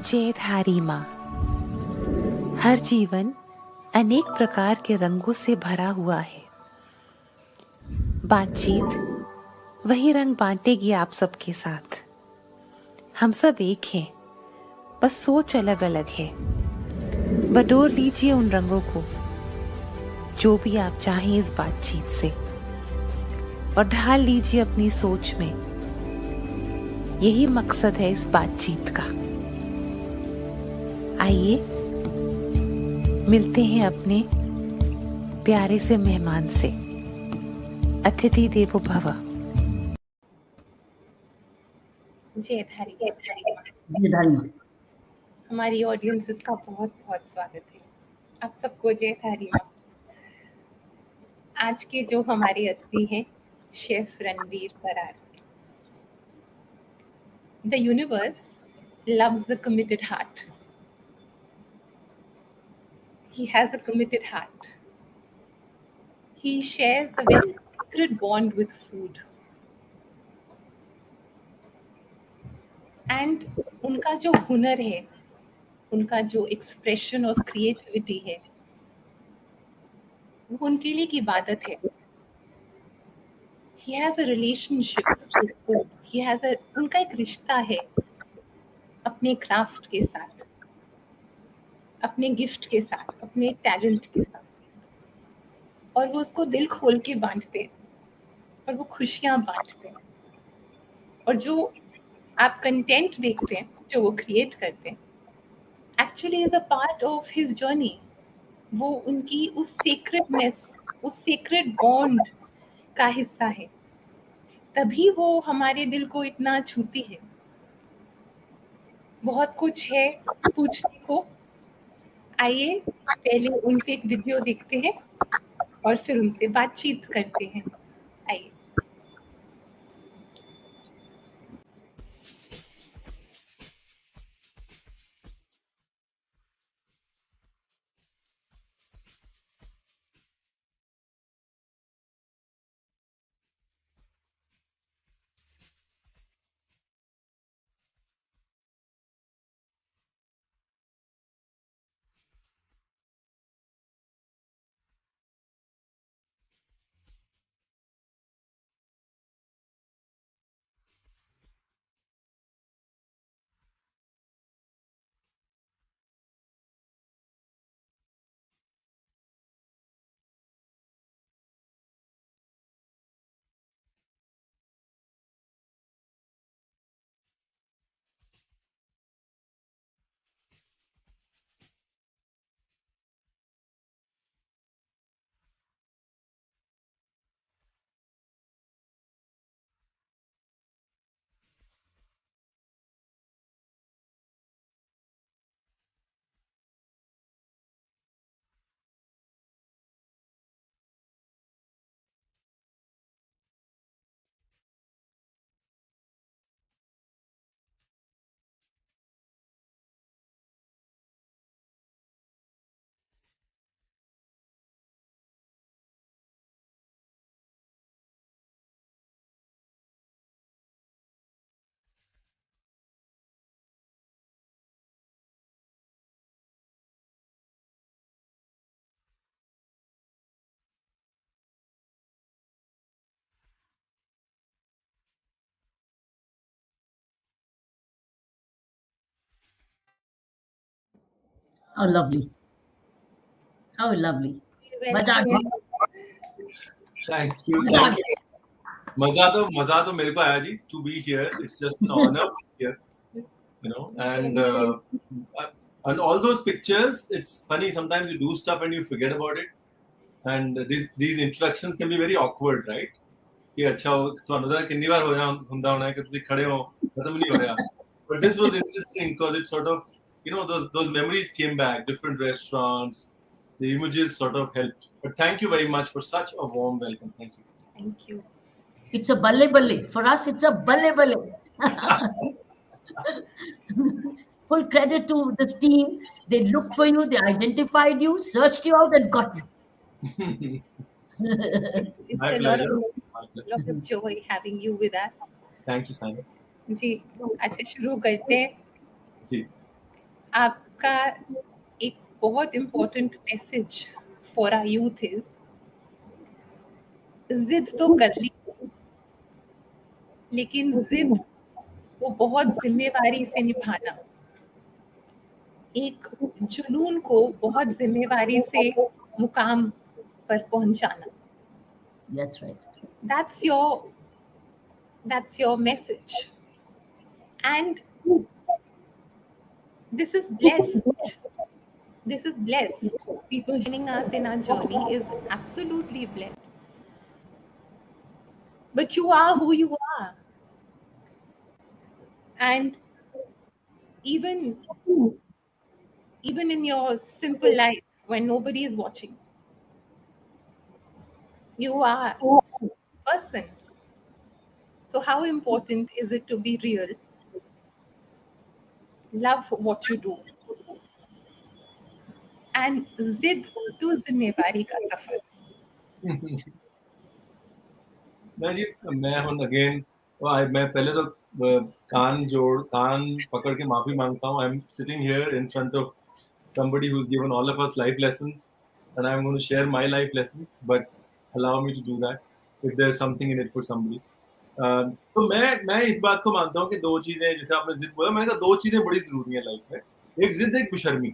जयधारी माँ। हर जीवन अनेक प्रकार के रंगों से भरा हुआ है। बातचीत वही रंग बांटेगी आप सबके साथ। हम सब एक हैं, बस सोच अलग अलग है। बटोर लीजिए उन रंगों को, जो भी आप चाहें इस बातचीत से, और ढाल लीजिए अपनी सोच में। यही मकसद है इस बातचीत का। आइए मिलते हैं अपने प्यारे से मेहमान से। अतिथि देवो भव। जयधारी हमारी ऑडियंसेस का बहुत बहुत स्वागत है। आप सबको जयधारी माँ। आज के जो हमारे अतिथि हैं, chef Ranveer Brar. The universe loves a committed heart. He has a committed heart. He shares a very sacred bond with food. And उनका जो हुनर है, उनका जो एक्सप्रेशन और क्रिएटिविटी है, वो उनके लिए की इबादत है। He has a relationship with food. उनका एक रिश्ता है अपने क्राफ्ट के साथ, अपने गिफ्ट के साथ, अपने टैलेंट के साथ, और वो उसको दिल खोल के बांटते हैं, और वो खुशियाँ बांटते हैं। और जो आप कंटेंट देखते हैं, जो वो क्रिएट करते हैं, actually is a part of his journey. वो उनकी उस सीक्रेटनेस, उस सीक्रेट बॉन्ड का हिस्सा है, तभी वो हमारे दिल को इतना छूती है। बहुत कुछ है पूछने को। आइए पहले उन पे एक वीडियो देखते हैं और फिर उनसे बातचीत करते हैं। आइए। How lovely. How lovely. Baatcheet. Thank you. मजा तो मेरे को आया जी to be here. It's just an honor here, and all those pictures. It's funny sometimes you do stuff and you forget about it. and these introductions can be very awkward, right? कि अच्छा ਤੁਹਾਨੂੰ ਤਾਂ ਕਿੰਨੀ ਵਾਰ ਹੁੰਦਾ ਹੋਣਾ ਕਿ ਤੁਸੀਂ ਖੜੇ ਹੋ ਖਤਮ ਨਹੀਂ ਹੋ ਰਿਹਾ. But this was interesting because it sort of, those memories came back, different restaurants, the images sort of helped. But thank you very much for such a warm welcome. Thank you. Thank you. It's a balle balle. For us, it's a balle balle. Full credit to this team. They looked for you, they identified you, searched you out, and got you. It's My a lot pleasure. of joy having you with us. Thank you, Simon. जी, अच्छा शुरू करते हैं. जी. आपका एक बहुत important message for our youth is जिद तो कर ली, लेकिन जिद वो बहुत जिम्मेवारी से निभाना, एक जुनून को बहुत जिम्मेवारी से मुकाम पर पहुंचाना. That's right. That's your message, and this is blessed. This is blessed. People joining us in our journey is absolutely blessed. But you are who you are. And even in your simple life, when nobody is watching, you are a person. So how important is it to be real? Love what you do. And जिद तो जिम्मेवारी का सफर. मैं हूँ again, मैं पहले तो कान पकड़ के माफी मांगता हूँ. I'm sitting here in front of somebody who's given all of us life lessons, and I'm going to share my life lessons, but allow me to do that if there's something in it for somebody. तो मैं इस बात को मानता हूँ कि दो चीजें, जैसे आपने जिद बोला, मैंने कहा दो चीजें बड़ी जरूरी है लाइफ में. एक जिद, एक बेशर्मी.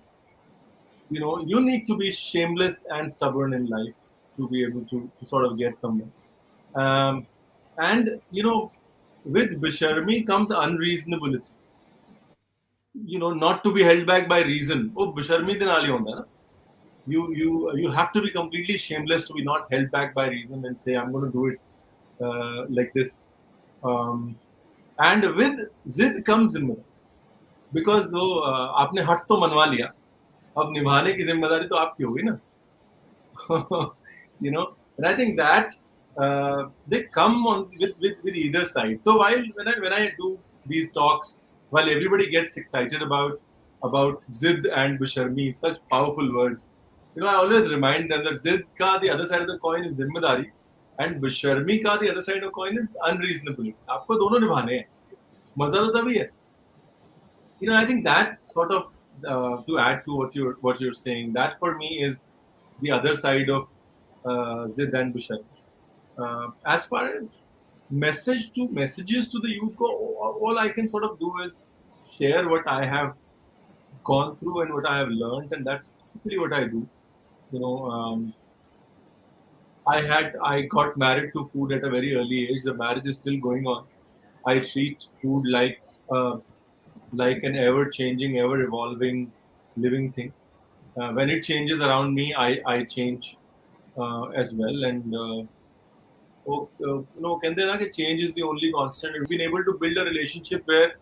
You need to be shameless and stubborn in life to be able to sort of get somewhere. And with besharmi comes unreasonability. Not to be held back by reason. Oh, besharmi de naal hi honda hai na. You have to be completely shameless to be not held back by reason and say, I'm going to do it like this. And with zid comes zimmah, because वो आपने हट तो मनवा लिया, अब निभाने की जिम्मेदारी तो आपकी होगी ना. And I think that they come on with either side. So when I do these talks, while everybody gets excited about zid and besharmi, such powerful words, I always remind them that zid ka the other side of the coin is zimmedari, and besharmi ka the other side of the coin is unreasonability. आपको दोनों निभाने हैं, मजा तो तभी है. I think that sort of to add to what you're saying, that for me is the other side of Zid and Bishar. As far as messages to the youth go, all I can sort of do is share what I have gone through and what I have learned, and that's typically what I do. I got married to food at a very early age. The marriage is still going on. I treat food like an ever-changing, ever-evolving, living thing. When it changes around me, I change as well. And कहते हैं ना कि change is the only constant. We've been able to build a relationship where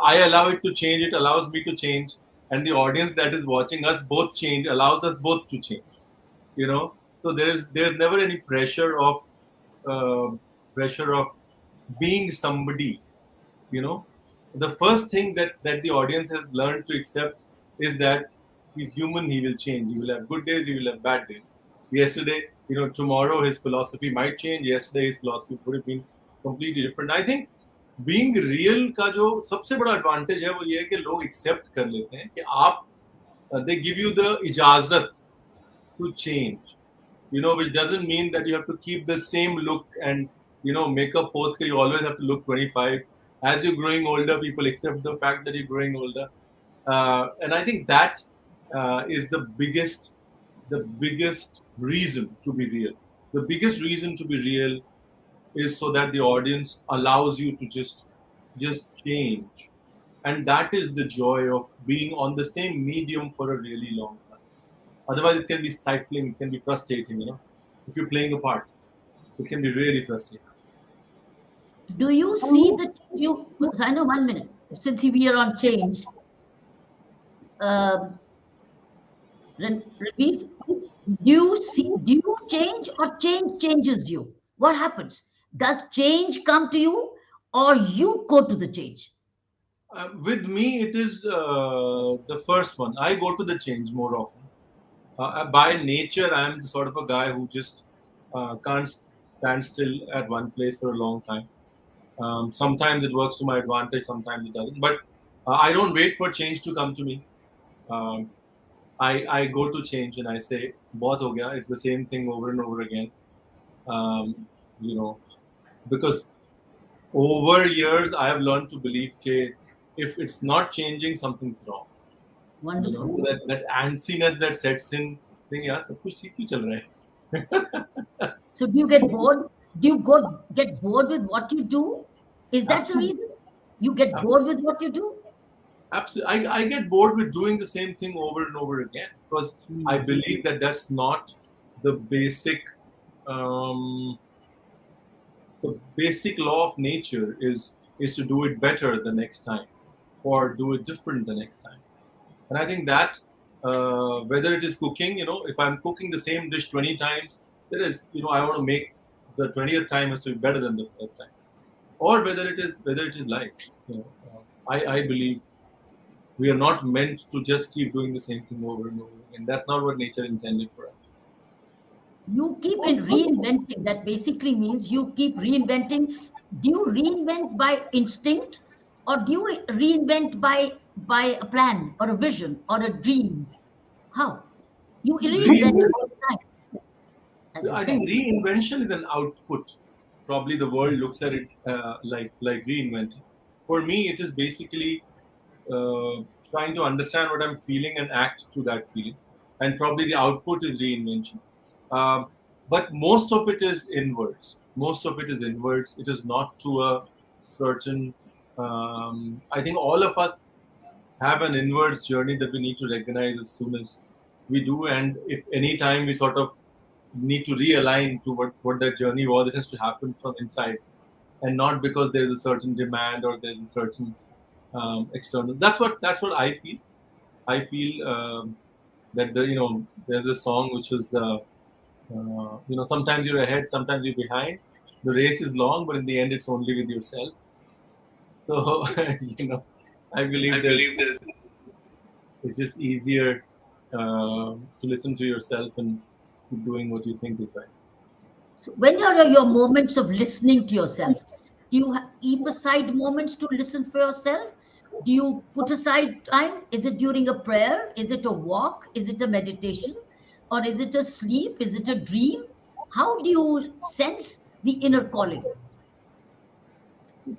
I allow it to change, it allows me to change, and the audience that is watching us both change allows us both to change. So there's never any pressure of being somebody. The first thing that the audience has learned to accept is that he's human, he will change. He will have good days, he will have bad days. Yesterday, tomorrow his philosophy might change. Yesterday his philosophy would have been completely different. I think being real का जो सबसे बड़ा advantage है वो ये है कि लोग accept कर लेते हैं कि आप they give you the इजाजत to change. Which doesn't mean that you have to keep the same look and makeup post you always have to look 25. As you're growing older, people accept the fact that you're growing older, and I think that is the biggest reason to be real. The biggest reason to be real is so that the audience allows you to just change, and that is the joy of being on the same medium for a really long time. Otherwise, it can be stifling. It can be frustrating. If you're playing a part, it can be really frustrating. Do you see the you? I know 1 minute since we are on change. Um, Repeat. Do you change or change changes you? What happens? Does change come to you or you go to the change? With me, it is the first one. I go to the change more often. By nature, I am the sort of a guy who just can't stand still at one place for a long time. Sometimes it works to my advantage, sometimes it doesn't. But I don't wait for change to come to me. Um, I go to change and I say, "बहुत हो गया." It's the same thing over and over again. Um, you know, because over years I have learned to believe that if it's not changing, something's wrong. Wonderful. So that antsiness that sets in, thing, yeah, सब कुछ ठीक ही चल रहा है. So do you get bored? Do you get bored with what you do? Is that the Absolutely, reason? You get bored with what you do? absolutely. I get bored with doing the same thing over and over again because I Hmm. believe that that's not the basic um, the basic law of nature is to do it better the next time or do it different the next time. And I think that whether it is cooking, if I'm cooking the same dish 20 times, there is, I want to make the 20th time has to be better than the first time. Or whether it is life. I believe we are not meant to just keep doing the same thing over and over again. That's not what nature intended for us. You keep in reinventing. That basically means you keep reinventing. Do you reinvent by instinct or do you reinvent by a plan or a vision or a dream? How? You reinvent all Reinvention. the time, as you I said. think reinvention is an output. Probably the world looks at it like reinventing. For me, it is basically trying to understand what I'm feeling and act to that feeling. And probably the output is reinvention. Um, but most of it is inwards. Most of it is inwards. It is not to a certain. I think all of us have an inwards journey that we need to recognize as soon as we do. And if any time we sort of need to realign to what that journey was, it has to happen from inside and not because there's a certain demand or there's a certain external. That's what I feel. I feel that there's a song which is sometimes you're ahead, sometimes you're behind. The race is long, but in the end, it's only with yourself. So I believe that it's just easier to listen to yourself and keep doing what you think is right. So when you're at your moments of listening to yourself, do you keep aside moments to listen for yourself? Do you put aside time? Is it during a prayer? Is it a walk? Is it a meditation? Or is it a sleep? Is it a dream? How do you sense the inner calling?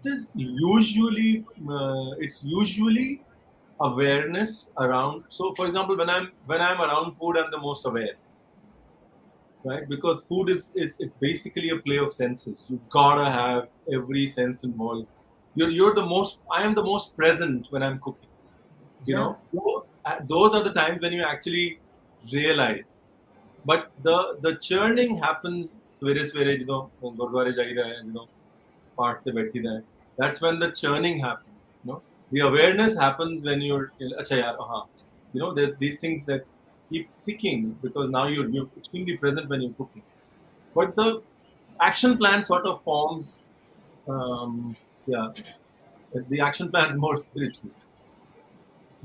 It's usually awareness around. So, for example, when I'm around food, I'm the most aware, right? Because food is it's basically a play of senses. You've gotta have every sense involved. You're the most. I am the most present when I'm cooking. Yeah. So, those are the times when you actually realize. But the churning happens सवेरे सवेरे गुरुद्वारे जाइदा है पाठ से बैठी दा है. That's when the churning happens. The awareness happens when you're अच्छा यार हाँ there's these things that keep ticking because now you're extremely present when you're cooking. But the action plan sort of forms. Yeah, the action plan is more spiritual.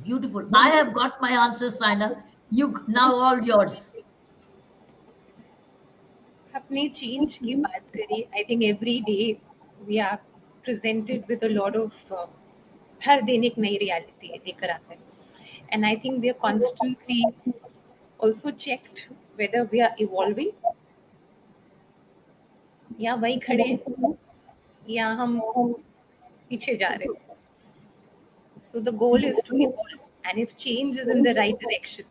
Beautiful. I have got my answer, Saina. You now all yours. अपने change की बात करें, I think every day we are presented with a lot of हर दिन एक नई reality लेकर आता है, and I think we are constantly also checked whether we are evolving या वही खड़े हैं या हम पीछे जा रहे हैं. So the goal is to evolve, and if change is in the right direction,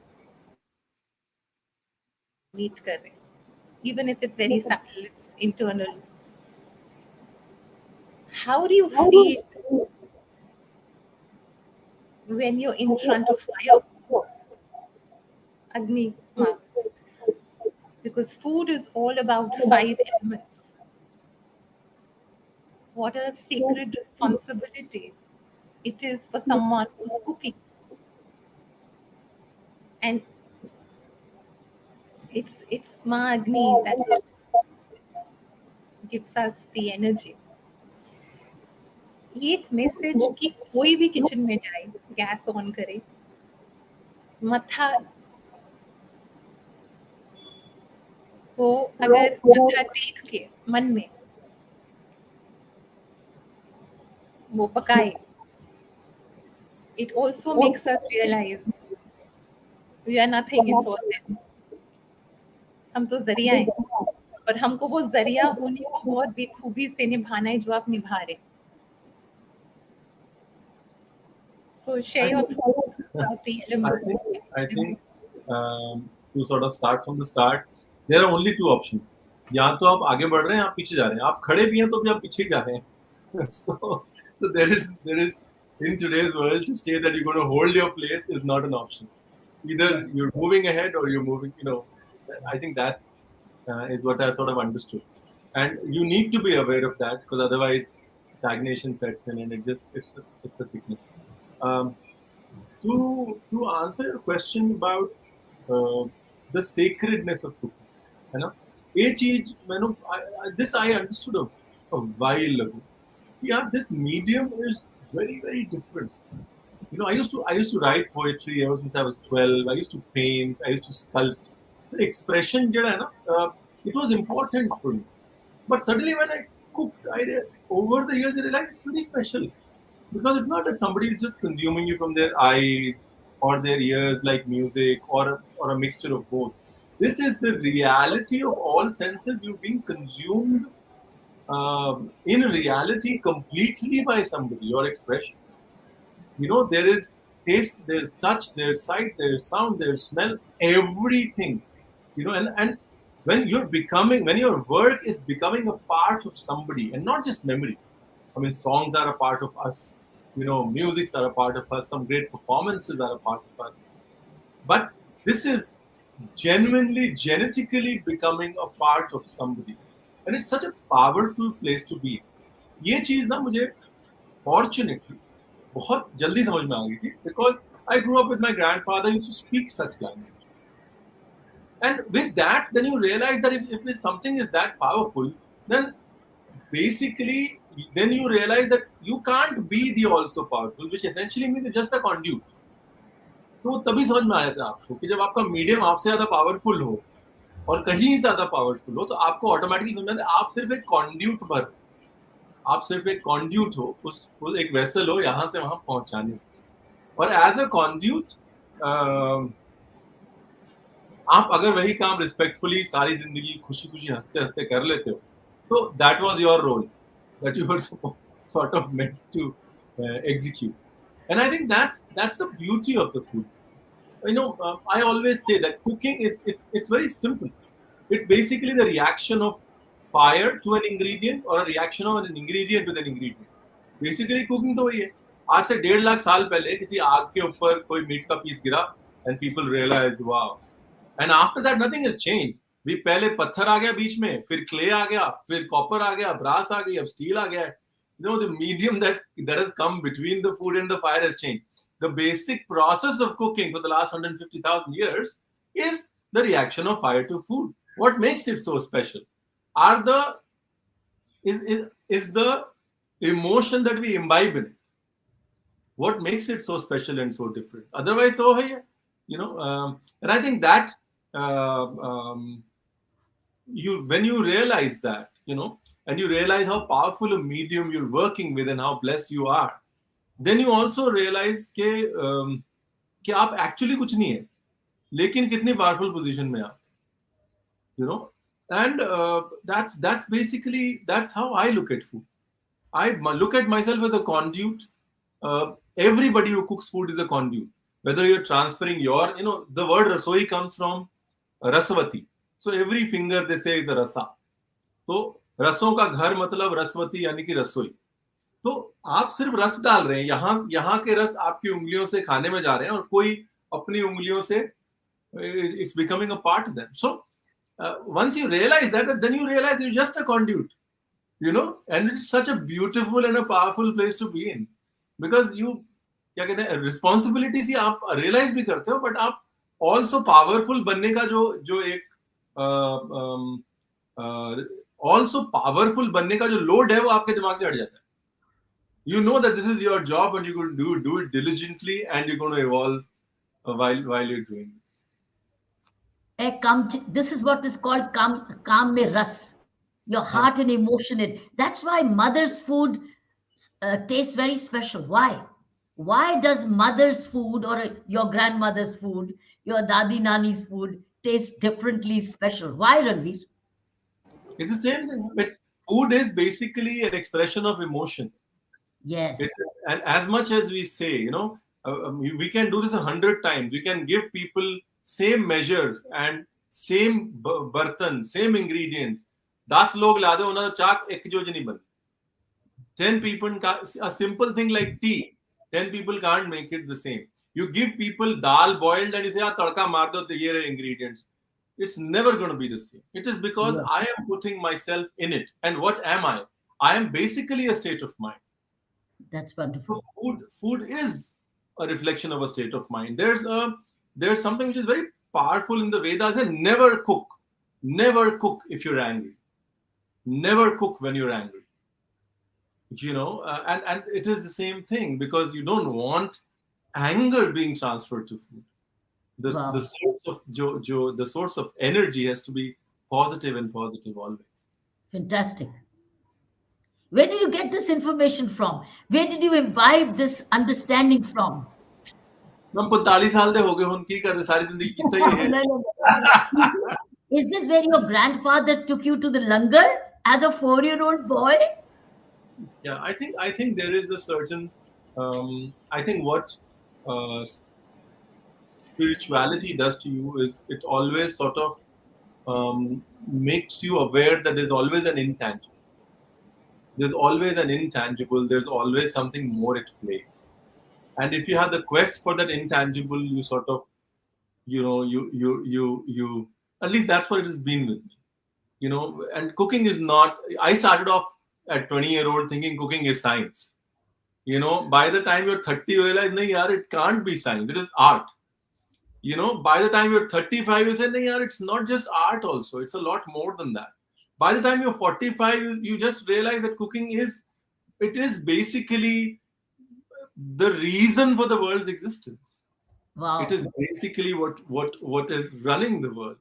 meet कर रहे हैं, even if it's very subtle, it's internal. How do you feel when you're in front of fire? Agni Ma, because food is all about 5 elements. What a sacred responsibility it is for someone who's cooking. And it's Ma Agni that gives us the energy. ये एक message कि कोई भी kitchen में जाए, gas on करे, मत्था वो अगर मत्था टेक के मन में वो पकाए, it also makes us realize we are nothing, it's all them. हम तो जरिया हैं और हमको वो जरिया होने को बहुत बेखूबी से निभाना है जो आप निभा रहे. So share your thoughts about the elements. I think to sort of start from the start, there are only two options. या तो आप आगे बढ़ रहे हैं, आप पीछे जा रहे हैं. आप खड़े भी हैं तो भी आप पीछे जा रहे हैं. So there is in today's world to say that you're going to hold your place is not an option. Either you're moving ahead or you're moving. I think that is what I sort of understood, and you need to be aware of that because otherwise stagnation sets in and it's a sickness. To answer your question about the sacredness of cooking, ये चीज this I understood a while ago. Yeah, this medium is very, very different. I used to write poetry ever since I was 12. I used to paint. I used to sculpt. The expression, it was important for me. But suddenly when I cooked, over the years I realized it's very special. Because it's not that somebody is just consuming you from their eyes or their ears like music or a mixture of both. This is the reality of all senses. You're being consumed in reality completely by somebody, your expression. There is taste, there's touch, there's sight, there's sound, there's smell, everything. And when your work is becoming a part of somebody and not just memory. I mean, songs are a part of us. Musics are a part of us. Some great performances are a part of us. But this is genuinely, genetically becoming a part of somebody. And it's such a powerful place to be. ये चीज ना मुझे fortunately बहुत जल्दी समझ में आ गई थी because I grew up with my grandfather who used to speak such language. And with that, then you realize that if something is that powerful, then basically, then you realize that you can't be the also powerful, which essentially means you're just a conduit. तो तभी समझ में आया था आपको कि जब आपका मीडियम आपसे ज्यादा पावरफुल हो और कहीं ज्यादा पावरफुल हो तो आपको ऑटोमेटिकली समझ में आप सिर्फ एक कॉन्ड्यूट भर, आप सिर्फ एक कॉन्ड्यूट हो, उस एक वेसल हो यहाँ से वहां पहुंचाने. और एज अ कॉन्ड्यूट आप अगर वही काम रिस्पेक्टफुली सारी जिंदगी खुशी खुशी हंसते हंसते कर लेते हो तो that was your role that you were sort of meant to execute. And I think that's the beauty of the food. I always say that cooking it's very simple. It's basically the reaction of fire to an ingredient or a reaction of an ingredient with an ingredient. Basically cooking तो वही है. आज से 1.5 लाख साल पहले किसी आग के ऊपर कोई मीट का पीस गिरा and people realized wow. And after that nothing has changed. भी पहले पत्थर आ गया बीच में, फिर क्ले आ गया, फिर कॉपर आ गया, ब्रास आ गई, अब स्टील आ गया है. The medium that has come between the food and the fire has changed. The basic process of cooking for the last 150,000 years is the reaction of fire to food. What makes it so special is the emotion that we imbibe in it. What makes it so special and so different? Otherwise, so hai, and I think that when you realize that, and you realize how powerful a medium you're working with and how blessed you are, then you also realize कि आप actually कुछ नहीं है, लेकिन कितनी powerful position में आप, and that's basically that's how I look at food. I look at myself as a conduit. Everybody who cooks food is a conduit. Whether you're transferring the word rasoi comes from rasavati. So every finger they say is a rasa. So रसों का घर मतलब रसवती यानी कि रसोई. तो आप सिर्फ रस डाल रहे हैं, यहाँ के रस आपकी उंगलियों से खाने में जा रहे हैं और कोई अपनी उंगलियों से It's becoming a part of them. So once you realize that, then you realize you're just a conduit, and it's such a beautiful and a powerful place to be in, because you क्या कहते हैं responsibility ही आप realise भी करते हो, but आप also powerful बनने का जो जो एक ऑल्सो पावरफुल बनने का जो लोड है वो आपके दिमाग से हट जाता है. You know that this is your job and you're going to do it diligently, and you're going to evolve while you're doing this. This is what is called kam mein ras. Your heart and emotion. That's why mother's food tastes very special. Why? Why does mother's food or your grandmother's food, your dadi nani's food taste differently special? Why, Ranveer? It's the same thing. But food is basically an expression of emotion. Yes. And as much as we say, we can do this 100 times. We can give people same measures and same bartan, same ingredients. 10 log la do, unna chaak ek joj nahi ban. 10 people, a simple thing like tea, 10 people can't make it the same. You give people dal boiled and you say, tadka maar do, ye rahe ingredients. It's never going to be the same. It is because I am putting myself in it. And what am I? I am basically a state of mind. That's wonderful. So food is a reflection of a state of mind. There's something which is very powerful in the Vedas, and never cook. Never cook if you're angry. Never cook when you're angry. And it is the same thing, because you don't want anger being transferred to food. The source of energy has to be positive and positive always. Fantastic. Where did you get this information from? Where did you imbibe this understanding from? हम 45 साल दे हो गए हुन की करते सारी जिंदगी कितना ही है. Is this where your grandfather took you to the langar as a 4-year-old boy? Yeah, I think there is a certain I think what spirituality does to you is it always sort of makes you aware that there's always an intangible. There's always an intangible. There's always something more at play. And if you have the quest for that intangible, you sort of, you at least that's what it has been with me. And cooking is not, I started off at 20-year-old thinking cooking is science. By the time you're 30, you realize, no, yaar, it can't be science. It is art. By the time you're 35, you say, no, yaar, it's not just art also. It's a lot more than that. By the time you're 45, you just realize that cooking is basically the reason for the world's existence. Wow. It is basically what is running the world,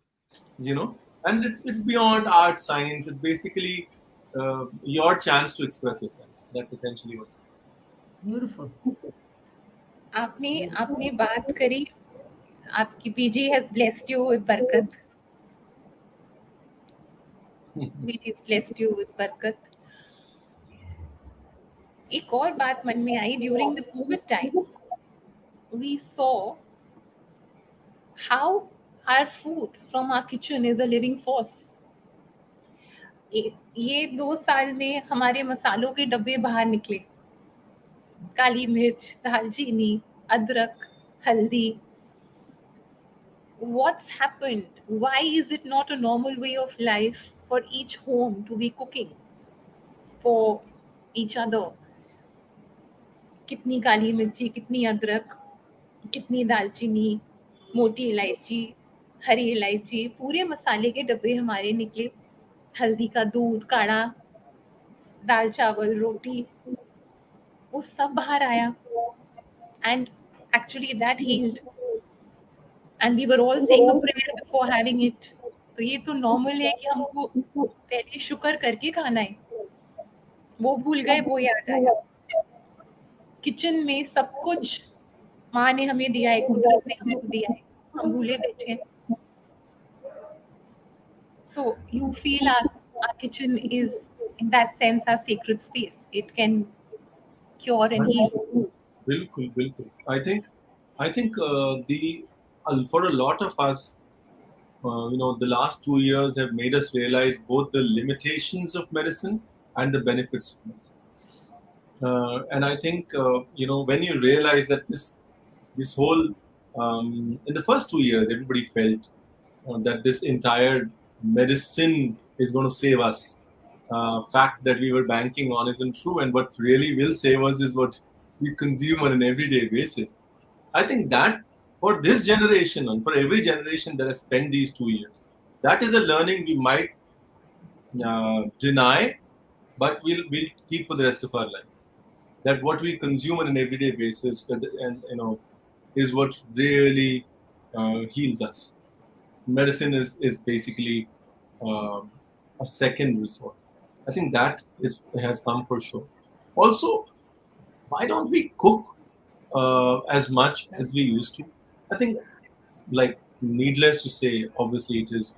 and it's beyond art, science. It's basically your chance to express yourself. That's essentially what. Beautiful. आपने बात करी, आपकी PG has blessed you with बरकत. PG has blessed you with बरकत. एक और बात मन में आई, during the COVID times, we saw how our food from our kitchen is a living force. ये 2 साल में हमारे मसालों के डब्बे बाहर निकले, काली मिर्च, दालचीनी, अदरक, हल्दी. What's happened? Why is it not a normal way of life for each home to be cooking for each other? कितनी काली मिर्ची, कितनी अदरक, कितनी दालचीनी, मोटी इलायची, हरी इलायची, पूरे मसाले के डब्बे हमारे निकले. हल्दी का दूध, काढ़ा, दाल चावल, रोटी, वो सब बाहर आया. And actually that healed. And we were all saying a prayer before having it. तो ये तो नॉर्मल है कि हमको पहले शुक्र करके खाना है. वो भूल गए, वो याद आया. किचन में सब कुछ माँ ने हमें दिया है, कुदरत ने हमको दिया है, हम भूले बैठे हैं. So you feel our kitchen is in that sense our sacred space. It can cure and heal. Bilkul. I think for a lot of us, the last 2 years have made us realize both the limitations of medicine and the benefits of medicine. And I think when you realize that this whole in the first 2 years, everybody felt that this entire medicine is going to save us. Fact that we were banking on isn't true, and what really will save us is what we consume on an everyday basis. I think that for this generation and for every generation that has spent these 2 years, that is a learning we might deny, but we'll keep for the rest of our life. That what we consume on an everyday basis, and is what really heals us. Medicine is basically a second resort. I think that has come for sure. Also, why don't we cook as much as we used to? I think, like, needless to say, obviously it is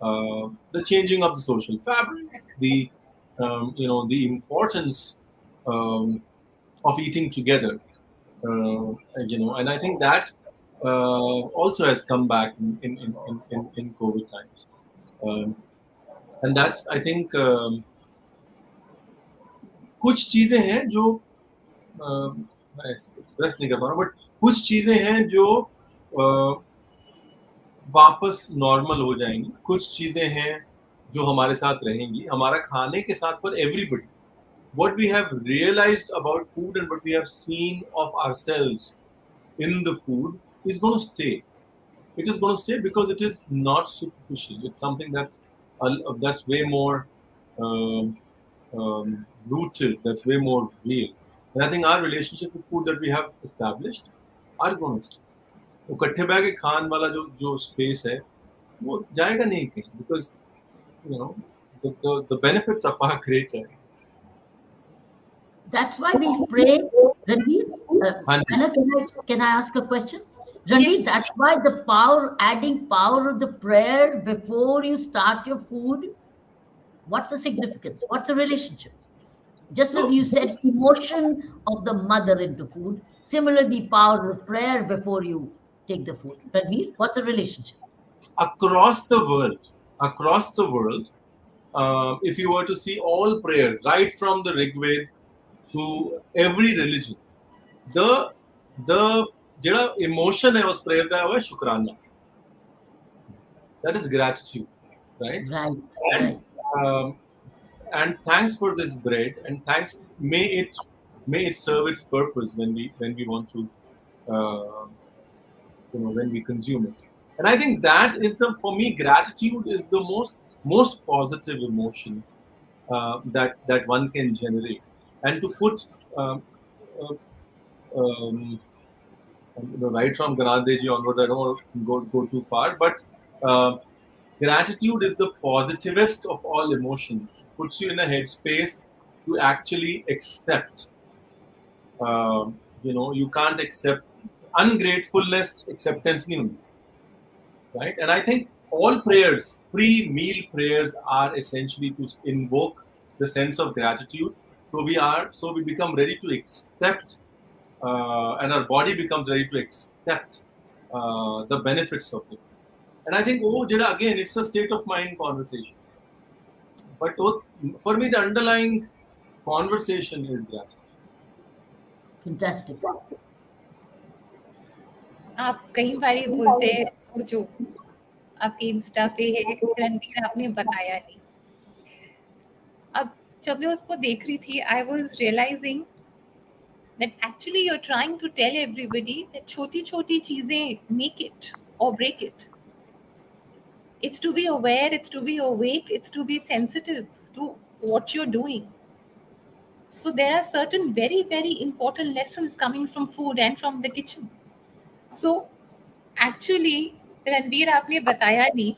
the changing of the social fabric, the importance of eating together, and I think that also has come back in COVID times, and that's, I think, कुछ चीजें हैं जो मैं express नहीं कर पा रहा हूँ, बट कुछ चीजें हैं जो वापस नॉर्मल हो जाएंगी, कुछ चीजें हैं जो हमारे साथ रहेंगी, हमारा खाने के साथ, for everybody. What we have realized about food and what we have seen of ourselves in the food is going to stay. It is going to stay because it is not superficial. It's something that's way more rooted, that's way more real. And I think our relationship with food that we have established are going to stay. वो कट्ठे bag के खान वाला जो space है वो जाएगा नहीं कहीं, because the benefits are far greater. That's why we pray, Ranveer. Anna, can I ask a question? Ranveer, Yes. that's why adding power of the prayer before you start your food. What's the significance? What's the relationship? Just as you said, emotion of the mother into food, similarly, power of prayer before you take the food. Ranveer, what's the relationship? Across the world, if you were to see all prayers, right from the Rig Veda to every religion, the ਜਿਹੜਾ emotion है उस prayer का वो है शुक्राना. That is gratitude, right? Right. And thanks for this bread, and thanks, may it serve its purpose when we want to when we consume it. And I think that is for me, gratitude is the most positive emotion that one can generate. And to put right from Ganadji onwards, I don't want to go too far, but gratitude is the positivist of all emotions. Puts you in a headspace to actually accept. You can't accept ungratefulness, acceptance, right? And I think all prayers, pre-meal prayers, are essentially to invoke the sense of gratitude. So we become ready to accept, and our body becomes ready to accept the benefits of it. And I think, again, it's a state of mind conversation. But for me, the underlying conversation is gratitude. Fantastic. आप कई बार ये बोलते हैं वो जो आपके Insta पे है, रणवीर आपने बताया नहीं. अब जब मैं उसको देख रही थी, I was realizing that actually you're trying to tell everybody that छोटी-छोटी चीजें make it or break it. It's to be aware, it's to be awake, it's to be sensitive to what you're doing. So there are certain very, very important lessons coming from food and from the kitchen. So actually, Ranveer, आपने बताया नहीं,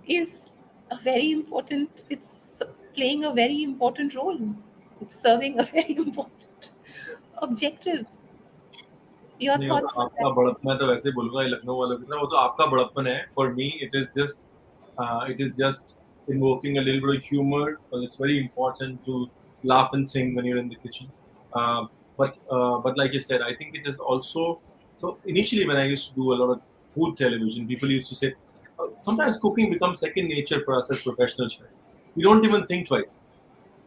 is a very important, it's playing a very important role. It's serving a very important objective. Your thoughts? आपका बड़प्पन, मैं तो वैसे बोलूंगा लखनऊ वालों की तरह, वो तो आपका बड़प्पन है. For me, it is just invoking a little bit of humor, because it's very important to laugh and sing when you're in the kitchen. But like you said, I think it is also, so initially when I used to do a lot of food television, people used to say, sometimes cooking becomes second nature for us as professional chefs. We don't even think twice.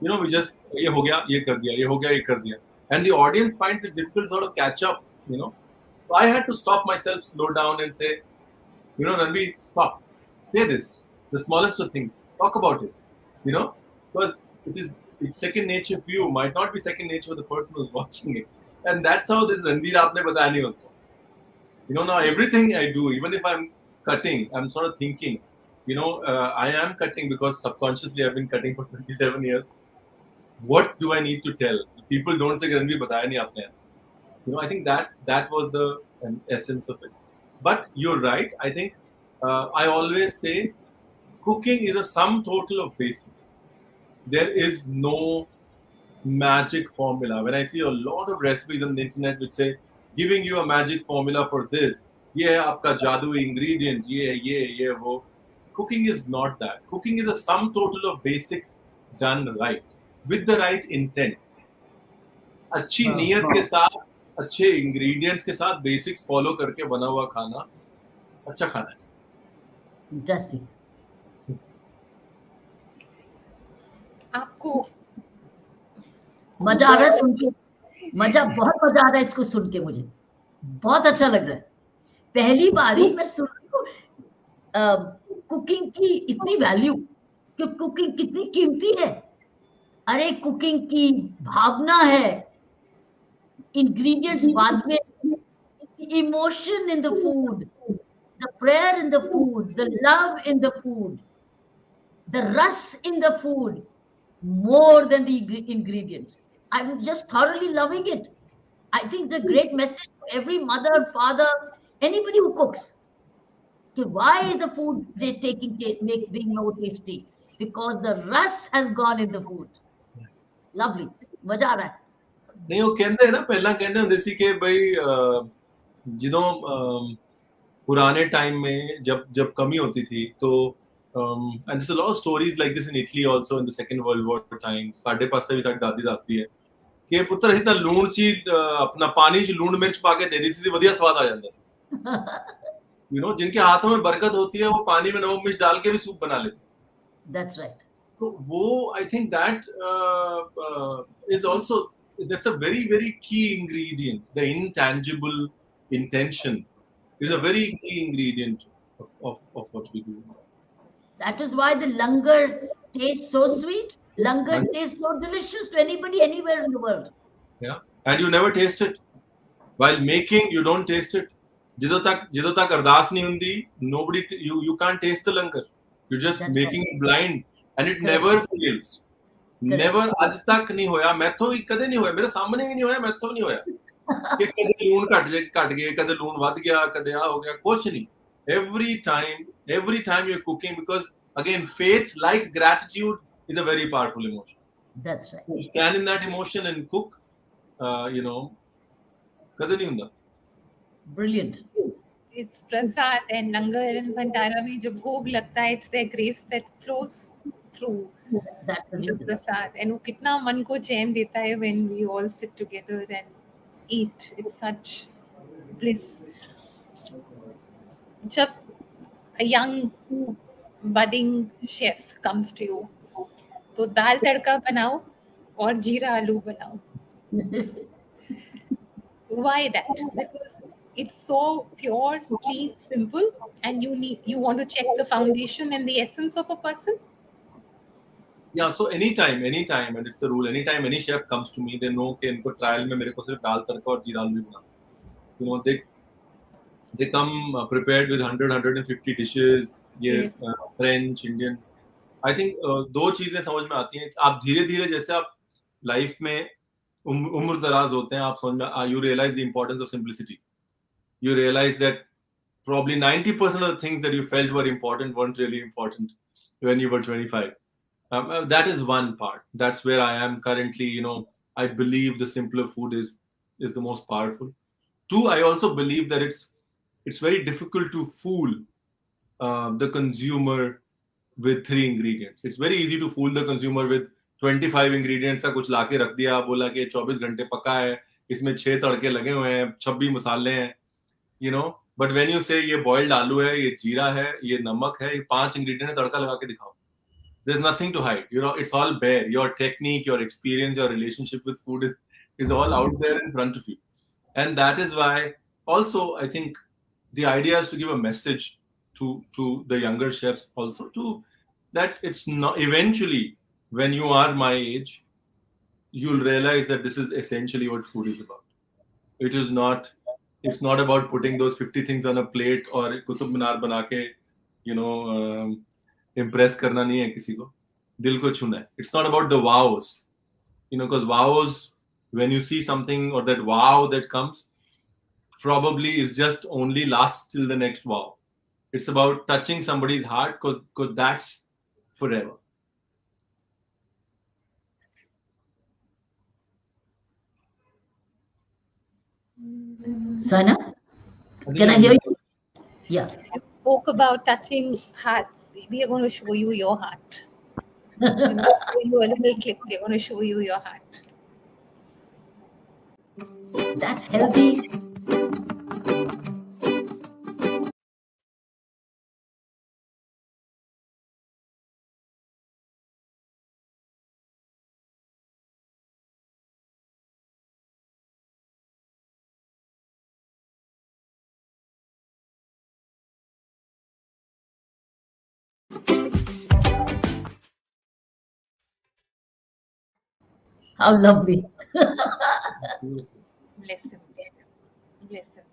We just, ये हो गया, ये कर दिया, ये हो गया, ये कर दिया. And the audience finds it difficult to sort of catch up, So I had to stop myself, slow down, and say, Ranveer, stop. Say this. The smallest of things. Talk about it. Because it's second nature for you. Might not be second nature for the person who's watching it. And that's how this Ranveer Aapne Bataya Nahi was born. Now everything I do, even if I'm cutting, I'm sort of thinking, I am cutting because subconsciously I've been cutting for 27 years. What do I need to tell? People don't say Ranveer Bataya Nahi Aapne. I think that was the essence of it. But you're right. I think I always say cooking is a sum total of basics. There is no magic formula. When I see a lot of recipes on the internet which say giving you a magic formula for this, ये है आपका जादुई ingredient, ये वो. Cooking is not that. Cooking is a sum total of basics done right with the right intent. अच्छी नीयत के साथ, अच्छे इंग्रेडिएंट्स के साथ बेसिक्स फॉलो करके बना हुआ खाना अच्छा खाना है. Interesting. आपको मजा आ रहा है सुन के, बहुत मजा आ रहा है इसको सुन के, मुझे बहुत अच्छा लग रहा है. पहली बारी मैं सुन कुकिंग की इतनी वैल्यू, कि कुकिंग कितनी कीमती है. अरे कुकिंग की भावना है, इंग्रेडिएंट्स बाद में, emotion in the food, the prayer in the food, the love in the food, the ras in the food, more than the ingredients. I'm just thoroughly loving it. I think it's a great message to every mother, father, anybody who cooks. Okay, why is the food being more tasty? Because the rus has gone in the food. Lovely. मजा आ रहा है. नहीं, वो कहते हैं ना, पहला कहते हैं देसी के भाई, जिदों पुराने टाइम में जब कमी होती थी तो and there's a lot of stories like this in Italy also in the Second World War time. साढ़े पास से भी साड़ी दादी दसदी है कि पुत्र असीं तां लूण ची अपना पानी च लूण मिर्च पाके दे दी सी, वधिया स्वाद आ जांदा सी. जिनके हाथों में बरकत होती है वो पानी में नमक मिर्च डाल के भी सूप बना लेते. That's right. तो वो I think that is also, that's a very very key ingredient. The intangible intention is a very key ingredient of what we do. That is why the langar tastes so sweet. Langar tastes so delicious to anybody anywhere in the world. Yeah, and you never taste it. While making, you don't taste it. जिदों तक अरदास नहीं हुंदी, nobody, you can't taste the langar. You're just That's making right. it blind, and it Correct. never fails. Correct. Never, आज तक नहीं होया. मैथों भी कदे नहीं होया, मेरे सामने भी नहीं होया, मैथों नहीं होया कि कदे लूण घट गए, कदे लूण वध गया, कदे आ हो गया, कुछ नहीं. Every time you're cooking, because again, faith, like gratitude, is a very powerful emotion. That's right. You stand in that emotion and cook, कदे नहीं हुंदा. Brilliant. It's prasad and langar and bhandara में जब भोग लगता है, it's their grace that flows through That the prasad, and वो कितना मन को चैन देता है when we all sit together and eat. It's such bliss. जब a young budding chef comes to you, तो दाल तड़का बनाओ और जीरा आलू बनाओ. Why that? Because it's so pure, clean, simple, and you want to check the foundation and the essence of a person. Yeah, so anytime, and it's a rule. Anytime any chef comes to me, they know कि इनको trial में मेरे को सिर्फ दाल तड़का और जीरा आलू बनाना. They come prepared with 150 dishes. ये French, Indian. I think दो चीजें समझ में आती हैं. आप धीरे-धीरे जैसे आप लाइफ में उम्र दराज होते हैं, आप समझ में, you realize the importance of simplicity. You realize that probably 90% of the things that you felt were important weren't really important when you were 25. That is one part. That's where I am currently. I believe the simpler food is the most powerful. Two, I also believe that it's very difficult to fool the consumer with 3 ingredients. It's very easy to fool the consumer with 25 ingredients का कुछ लाके रख दिया, बोला कि 24 घंटे पका है, इसमें 6 तड़के लगे हुए हैं, 26 मसाले हैं, but when you say ये boiled आलू है, ये जीरा है, ये नमक है, ये 5 ingredient है, तड़का लगा के दिखाओ. There's nothing to hide. It's all bare. Your technique, your experience, your relationship with food is all out there in front of you. And that is why also, I think the idea is to give a message to the younger chefs also, to that it's not, eventually when you are my age, you'll realize that this is essentially what food is about. It is not. It's not about putting those 50 things on a plate or kutub minar bana ke, you know, impress karna nahi hai kisi ko. Dil ko chuna hai. It's not about the wows, because wows, when you see something or that wow that comes, probably is just only lasts till the next wow. It's about touching somebody's heart, because that's forever. Sana, I think can I hear you? Yeah. You spoke about touching hearts. We are going to show you your heart. We're going to show you a little clip. We're going to show you your heart. That's healthy. How lovely. Bless him. Bless him.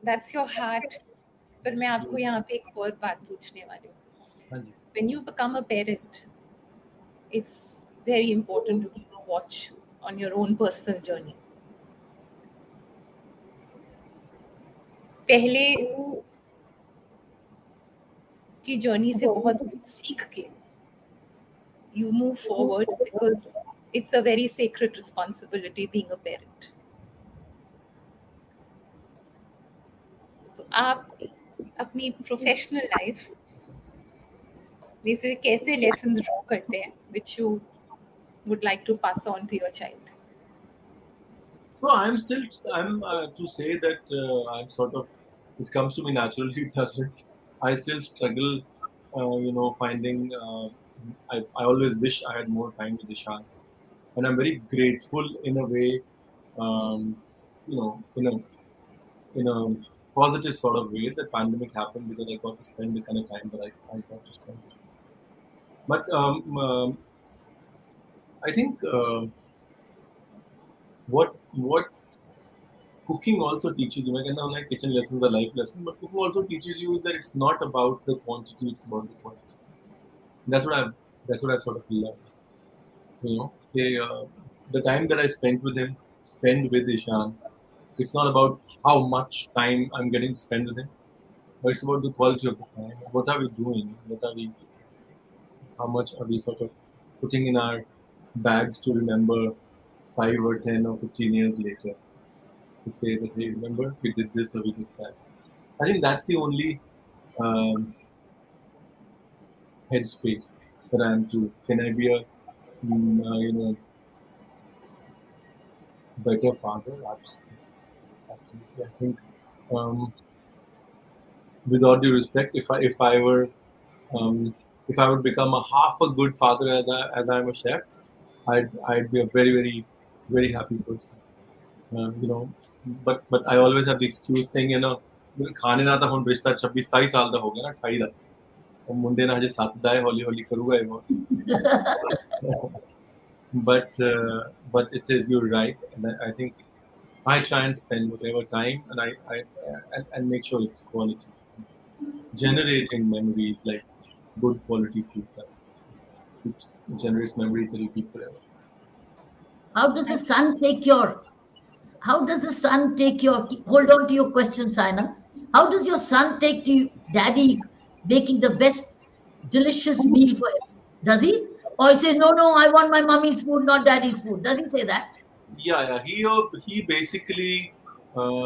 That's your heart. पर मैं आपको यहाँ पे एक और बात पूछने वाली हूँ. हाँ जी. When you become a parent, it's very important to keep a watch on your own personal journey. पहले की जर्नी से बहुत कुछ सीख के you move forward, because it's a very sacred responsibility being a parent. So आप अपनी professional life में से कैसे लेसन्स ड्रॉ करते हैं which you would like to pass on to your child? No, I'm to say that I'm sort of, it comes to me naturally, it doesn't. I still struggle, finding, I always wish I had more time with Ishan. And I'm very grateful in a way, you know, in a positive sort of way that pandemic happened, because I got to spend the kind of time that I got to spend. But I think what cooking also teaches you, again, now like kitchen lessons are life lessons, but cooking also teaches you is that it's not about the quantity, it's about the quality. That's what I've sort of learned. The time that I spend with Ishan, it's not about how much time I'm getting to spend with him, but it's about the quality of the time. What are we doing? How much are we sort of putting in our bags to remember 5 or 10 or 15 years later, to say that, hey, remember we did this or we did that. I think that's the only headspace that I'm to. Can I be a better father? Absolutely. I think, with all due respect, if I would become a half a good father as I'm a chef, I'd be a very very very happy person. But I always have the excuse saying, खाने ना था हम रिश्ता 26-27 साल का हो गया ना 28 ਦਾ ਉਹ ਮੁੰਡੇ ਨਾਲ ਹਜੇ 7 ਦਾ ਹੈ ਹੌਲੀ ਹੌਲੀ ਕਰੂਗਾ ਇਹ but it is, you're right, and I think I try and spend whatever time, and and make sure it's quality, generating memories, like good quality food that generates memories that you keep forever. How does the sun take your hold on to your question, Saina? How does your son take to you, daddy making the best delicious meal for him? Does he? Or he says, no, I want my mommy's food, not daddy's food. Does he say that? Yeah. He basically,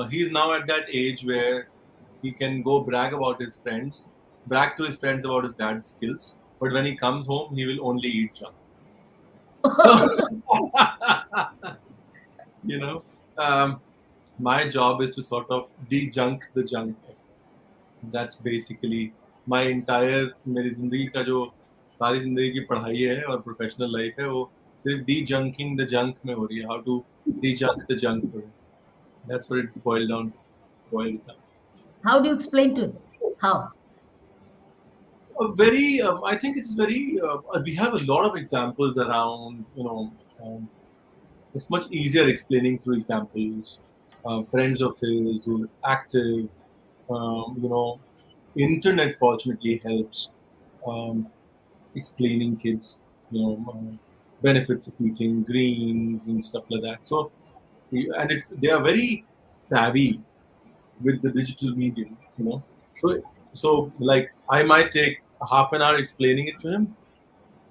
he's now at that age where he can go brag to his friends about his dad's skills. But when he comes home, he will only eat junk. My job is to sort of de-junk the junk. That's basically my entire, मेरी जिंदगी का जो सारी जिंदगी की पढ़ाई है और प्रोफेशनल लाइफ है, वो सिर्फ de-junking the junk में हो रही है. How to de-junk the junk for him. That's what it's boiled down. Boiled down. How do you explain to him? How? Very, I think it's very. We have a lot of examples around. It's much easier explaining through examples. Friends of his who are active. You know, internet fortunately helps explaining kids. Benefits of eating greens and stuff like that. So, and they are very savvy with the digital medium. So like I might take half an hour explaining it to him.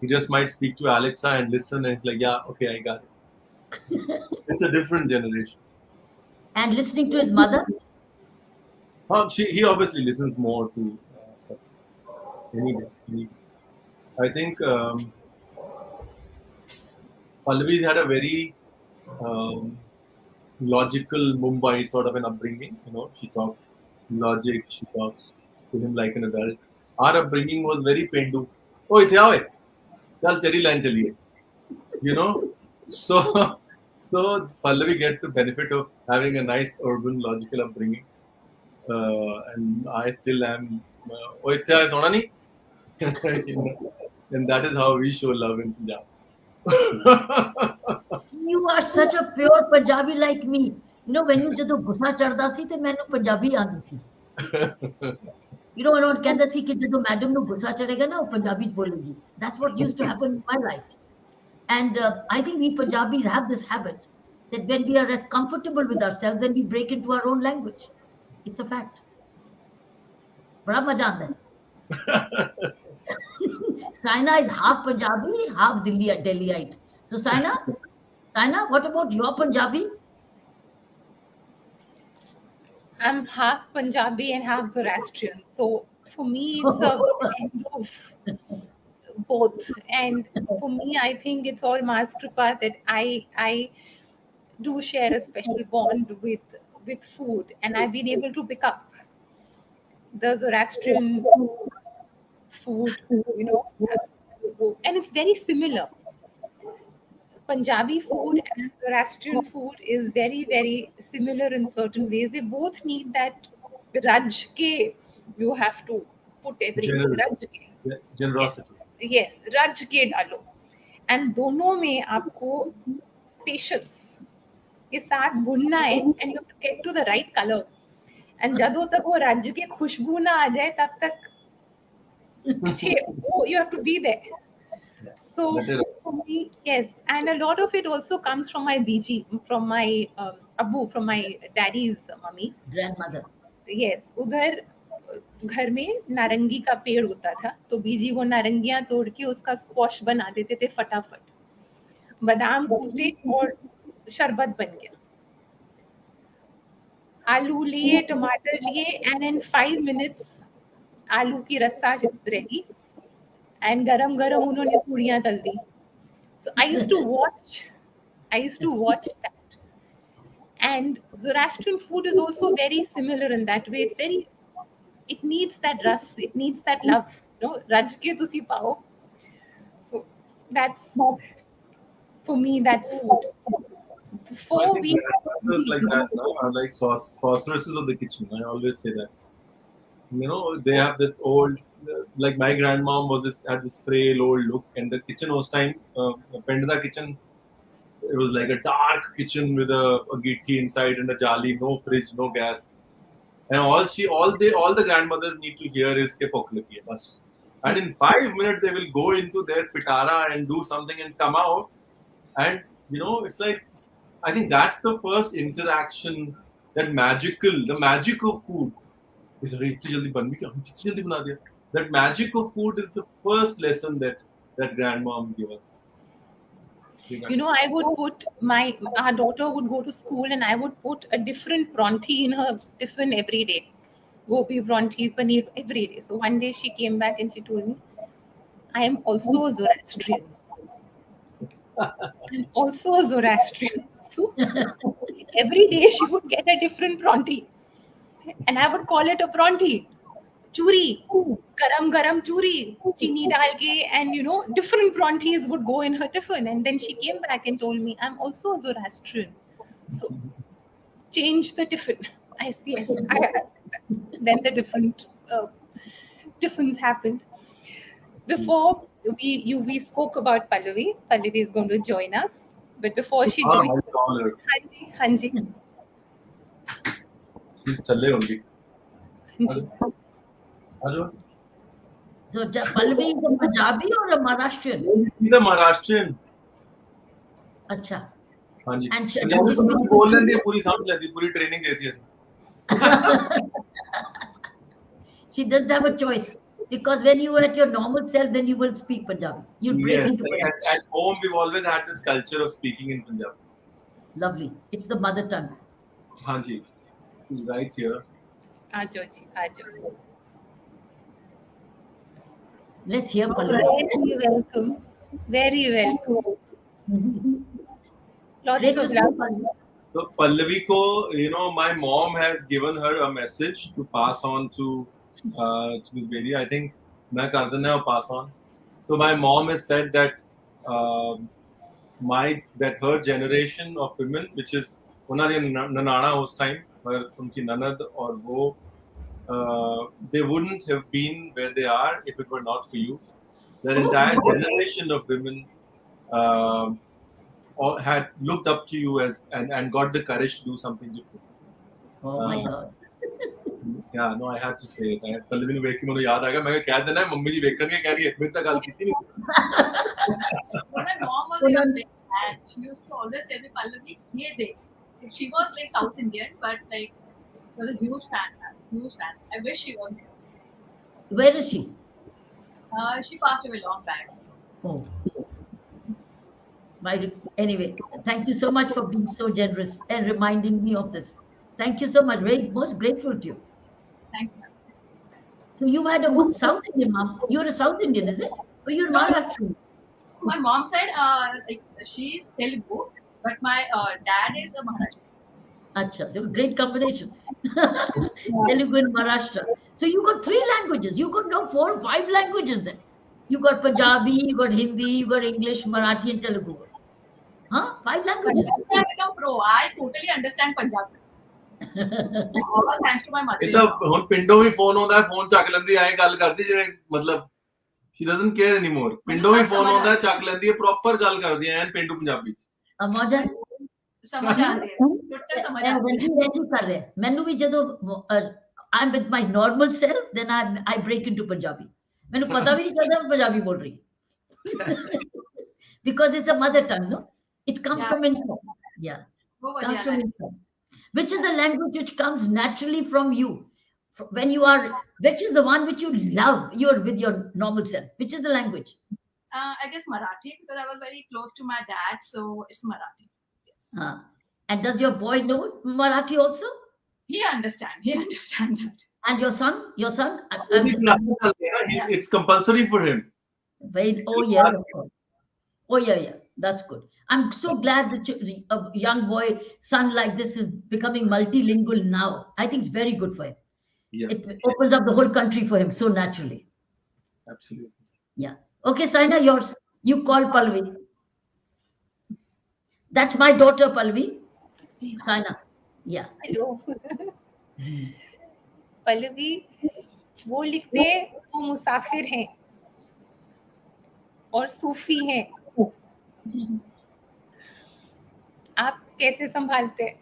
He just might speak to Alexa and listen, and it's like, yeah, okay, I got it. It's a different generation. And listening to his mother? He obviously listens more to any day. I think Pallavi's had a very um, logical Mumbai sort of an upbringing. She talks logic. She talks to him like an adult. Our upbringing was very pendu. Oh, it's how chal chari line chaliye. You know, so so Pallavi gets the benefit of having a nice urban logical upbringing, and I still am. Oh, it's sona nahi. And that is how we show love in Punjab. You are such a pure Punjabi like me. When ਜਦੋਂ ਗੁੱਸਾ ਚੜਦਾ ਸੀ ਤੇ ਮੈਨੂੰ ਪੰਜਾਬੀ ਆਉਂਦੀ ਸੀ। ਉਹਨਾਂ ਕਹਿੰਦਾ ਸੀ ਕਿ ਜਦੋਂ ਮੈਡਮ ਨੂੰ ਗੁੱਸਾ ਚੜੇਗਾ ਨਾ ਉਹ ਪੰਜਾਬੀ ਚ ਬੋਲੇਗੀ। That's what used to happen in my life. And I think we Punjabis have this habit that when we are comfortable with ourselves, then we break into our own language. It's a fact. बड़ा मजा आता है। Saina is half Punjabi, half Delhiite. So Saina, what about your Punjabi? I'm half Punjabi and half Zoroastrian. So for me, it's a blend of both. And for me, I think it's all Ma's Kripa that I do share a special bond with food, and I've been able to pick up the Zoroastrian food, and it's very similar. Punjabi food and Zoroastrian food is very, very similar in certain ways. They both need that raj ke you have to put everything. Raj ke. Generosity. Yes, raj ke डालो. And दोनों में आपको patience के साथ भुनना है, and you have to get to the right color. And जब तक वो रज के खुशबू ना आ जाए तब तक you have to be there. So for me, yes, and a lot of it also comes from my BG, from my Abu, from my daddy's mummy. Grandmother. Yes, उधर घर में नारंगी का पेड़ होता था, तो बीजी वो नारंगियां तोड़ के उसका स्क्वॉश बना देते थे फटाफट, बादाम कूटे और शरबत बन गया। आलू लिए, टमाटर लिए, and in 5 minutes आलू की रस्सा रेडी, and गरम गरम उन्होंने पूड़ियां तल दी। So I used to watch that. And Zoroastrian food is also very similar in that way. It needs that ras, it needs that love, raj ke tusi pao. So that's, for me, that's food. Before we like that, no? Are like sorceresses of the kitchen. I always say that. They have this old, like my grandmom had this frail old look, and the kitchen was time, Pendada kitchen, it was like a dark kitchen with a gitti inside and a jali, no fridge, no gas. And all the grandmothers need to hear is ke pok lagi hai, bas. And in 5 minutes they will go into their pitara and do something and come out. And it's like, I think that's the first interaction, the magic of food. That magic of food is the first lesson that grandmoms give us. I would put our daughter would go to school, and I would put a different pronti in her tiffin every day. Gobi pronti, paneer every day. So one day she came back and she told me, I am also a Zoroastrian. I'm also a Zoroastrian. So every day she would get a different pronti, and I would call it a pronti. Churi, garam churi, chini dal ke, and different prontis would go in her tiffin. And then she came back and told me, I'm also a Zoroastrian. So change the tiffin. I see. Yes. Then the difference happened. Before we spoke about Pallavi. Pallavi is going to join us, but before she joins, I call her. Hanji, She's Challe only. Hanji. Hello. So Pallavi is a Punjabi or a Maharashtrian? He's a Maharashtrian. Acha. हाँ जी. And she, Punjabi तो पूरी बोल लेती है, पूरी समझ लेती है, पूरी ट्रेनिंग देती है. she doesn't have a choice, because when you are at your normal self, then you will speak Punjabi. You break Yes, into Punjabi. at home we've always had this culture of speaking in Punjabi. Lovely. It's the mother tongue. हाँ जी. He's right here. Aajo ji, aajo. Let's hear Pallavi. Very welcome. Very welcome. Lots Great to of see you, love. Pallavi. So Pallavi ko, my mom has given her a message to pass on to Miss Bedi. I think मैं कर देना और pass on. So my mom has said that that her generation of women, which is उन्होंने ननाना उस time, पर उनकी ननद और वो they wouldn't have been where they are if it were not for you. That entire generation of women had looked up to you and got the courage to do something different. Oh my God. Yeah, no, I had to say it. Pallavi ने देख के मुझे याद आ गया. मैं कह देना है मम्मी जी देख करके कह रही है मेरे तक गल कीती नहीं. My mom was like that. She used to always tell me, Pallavi, ye de. She was like South Indian, but like was a huge fan. I wish she was here. Where is she? She passed away long back. Oh. Anyway, thank you so much for being so generous and reminding me of this. Thank you so much. Very most grateful to you. Thank you. So you had a South Indian mom. You're a South Indian, is it? Or you're Maharashtrian? My mom said like she's Telugu, but my dad is a Maharashtrian. Acha, so great combination. Telugu and Maharashtra. So you got 3 languages. You got now 4 or 5 languages then. You got Punjabi, you got Hindi, you got English, Marathi, and Telugu. Huh? 5 languages. I become pro. I totally understand Punjabi. All thanks to my mother. ਇਹ ਤਾਂ ਹੁਣ ਪਿੰਡੋਂ ਵੀ phone ਆਉਂਦਾ, phone ਚੱਕ ਲੈਂਦੀ ਐ ਗੱਲ ਕਰਦੀ ਜਿਵੇਂ ਮਤਲਬ she doesn't care anymore. ਪਿੰਡੋਂ ਵੀ ਫੋਨ ਆਉਂਦਾ ਚੱਕ ਲੈਂਦੀ ਐ, ਪ੍ਰੋਪਰ ਗੱਲ ਕਰਦੀ ਐ ਐਨ ਪਿੰਡੂ ਪੰਜਾਬੀ ਚ. ਮੌਜਾ ਸਮਝ ਆਉਂਦੀ ਹੈ, ਟੁੱਟੇ ਸਮਝ ਆਉਂਦੀ ਹੈ. ਮੈਨੂੰ ਵੀ ਜਦੋਂ I'm with my normal self, then I break into Punjabi. ਮੈਨੂੰ ਪਤਾ ਵੀ ਨਹੀਂ ਚੱਲਦਾ ਮੈਂ ਪੰਜਾਬੀ ਬੋਲ ਰਹੀ. Because it's a mother tongue, no? It comes from inside. Yeah. Comes from inside. Which is the language which comes naturally from you? When you are, which is the one which you love? You're with your normal self. Which is the language? I guess Marathi, because I was very close to my dad, so it's Marathi. Yes. And does your boy know Marathi also? He understands that. And your son? It's compulsory for him. Oh yeah. Oh yeah. That's good. I'm so glad that a young boy, son like this is becoming multilingual now. I think it's very good for him. Yeah. It opens up the whole country for him so naturally. Absolutely. Yeah. Okay, Saina, yours. You call Pallavi. That's my daughter, Pallavi. Saina. Yeah. Hello. Pallavi वो लिखते वो मुसाफिर हैं और सूफी हैं. आप कैसे संभालते हैं?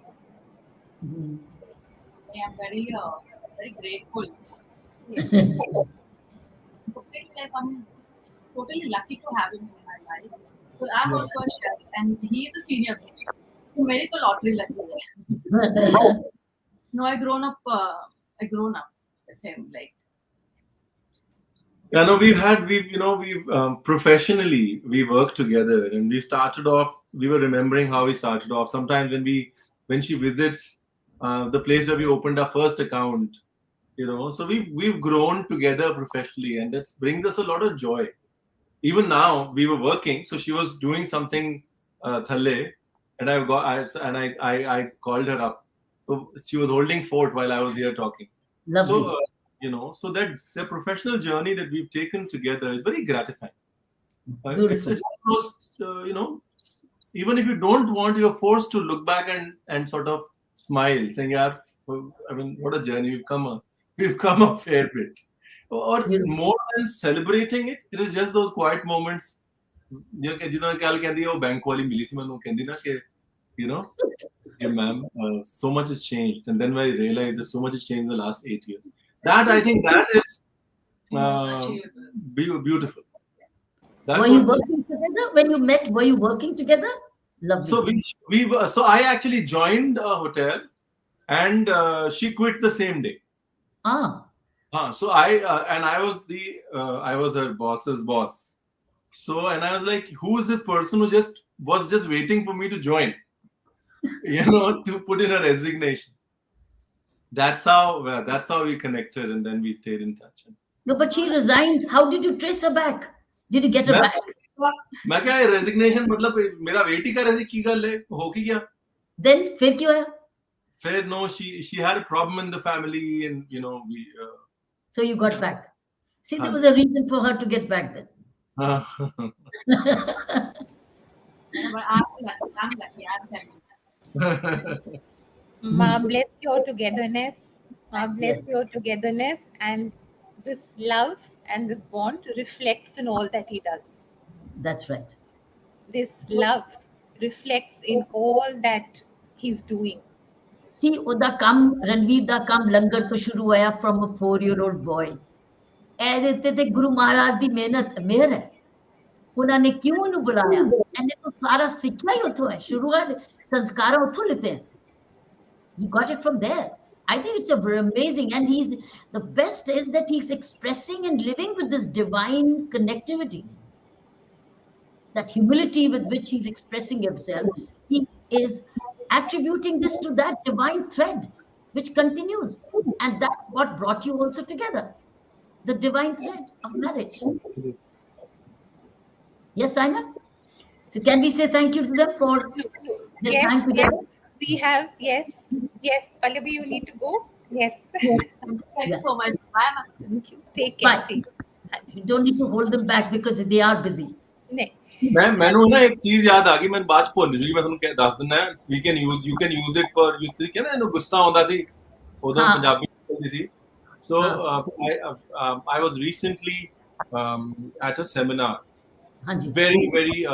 I am very grateful. I'm totally lucky to have him in my life. So I'm also a chef, and he is a senior chef. So मेरी तो लॉटरी लग गई है. No, I grown up with him, like. Yeah, no, we've professionally we worked together, and we started off. We were remembering how we started off. Sometimes when she visits the place where we opened our first account, so we've grown together professionally, and that brings us a lot of joy. Even now, we were working, so she was doing something thalle, and I called her up. So she was holding fort while I was here talking. Lovely. So, so that the professional journey that we've taken together is very gratifying. It's almost, even if you don't want, you're forced to look back and sort of smile, saying, "Yeah, I mean, what a journey we've come a fair bit." Or more than celebrating it, it is just those quiet moments. ਜਿੱਦਾਂ ਕੱਲ ਕਹਿੰਦੀ ਉਹ bank ਵਾਲੀ ਮਿਲੀ ਸੀ ਮੈਨੂੰ ਕਹਿੰਦੀ ਨਾ ਕਿ you know, yeah, ma'am, so much has changed, and then when I realized that so much has changed in the last 8 years, that I think that is beautiful. That's were you working together when you met? Were you working together? Lovely. So so I actually joined a hotel, and she quit the same day. So I was her boss's boss. So and I was like, who is this person who was just waiting for me to join? To put in a resignation. That's how we connected, and then we stayed in touch. No, but she resigned. How did you trace her back? Did you get her back? मैं क्या resignation मतलब मेरा wait ही कर रही थी की गल है हो की गया. Then फिर क्यों है? फिर no, she had a problem in the family, and we. So you got back. See, there was a reason for her to get back then. But I'm lucky. I'm telling you. Ma bless your togetherness. Ma bless your togetherness, and this love and this bond reflects in all that he does. That's right. This love reflects in all that he's doing. See, Ranveer da kam langar to shuru hoya from a 4-year-old boy. ਇਹਦੇ ਤੇ ਗੁਰੂ ਮਹਾਰਾਜ ਦੀ ਮਿਹਰ ਹੈ. ਉਹਨਾਂ ਨੇ ਕਿਉਂ ਉਹਨੂੰ ਬੁਲਾਇਆ? ਇਹਨੇ ਤਾਂ ਸਾਰਾ ਸਿੱਖਿਆ ਹੀ ਉੱਥੋਂ ਹੈ. ਸ਼ੁਰੂਆਤ ਸੰਸਕਾਰ ਉੱਥੋਂ ਲਿੱਤੇ ਹੈ. He got it from there. I think it's amazing, and the best is that he's expressing and living with this divine connectivity, that humility with which he's expressing himself. He is attributing this to that divine thread which continues, and that's what brought you also together, the divine thread of marriage. Yes, Aina? So can we say thank you to them for their time together? We have, yes. Pallavi, you need to go. Yes. Thank you so much. Bye. Thank you. Take care. Bye. You don't need to hold them back because they are busy. ਮੈਨੂੰ ਨਾ ਇੱਕ ਚੀਜ਼ ਯਾਦ ਆ ਗਈ, ਮੈਨੂੰ ਬਾਅਦ ਚ ਭੁੱਲ ਜੂਗੀ, ਮੈਂ ਤੁਹਾਨੂੰ ਦੱਸ ਦਿੰਦਾ. you can use it for you see ਕਹਿੰਦਾ ਇਹਨੂੰ ਗੁੱਸਾ ਆਉਂਦਾ ਸੀ ਉਦੋਂ ਪੰਜਾਬੀ ਬੋਲਦੀ ਸੀ. So I was recently at a seminar. Very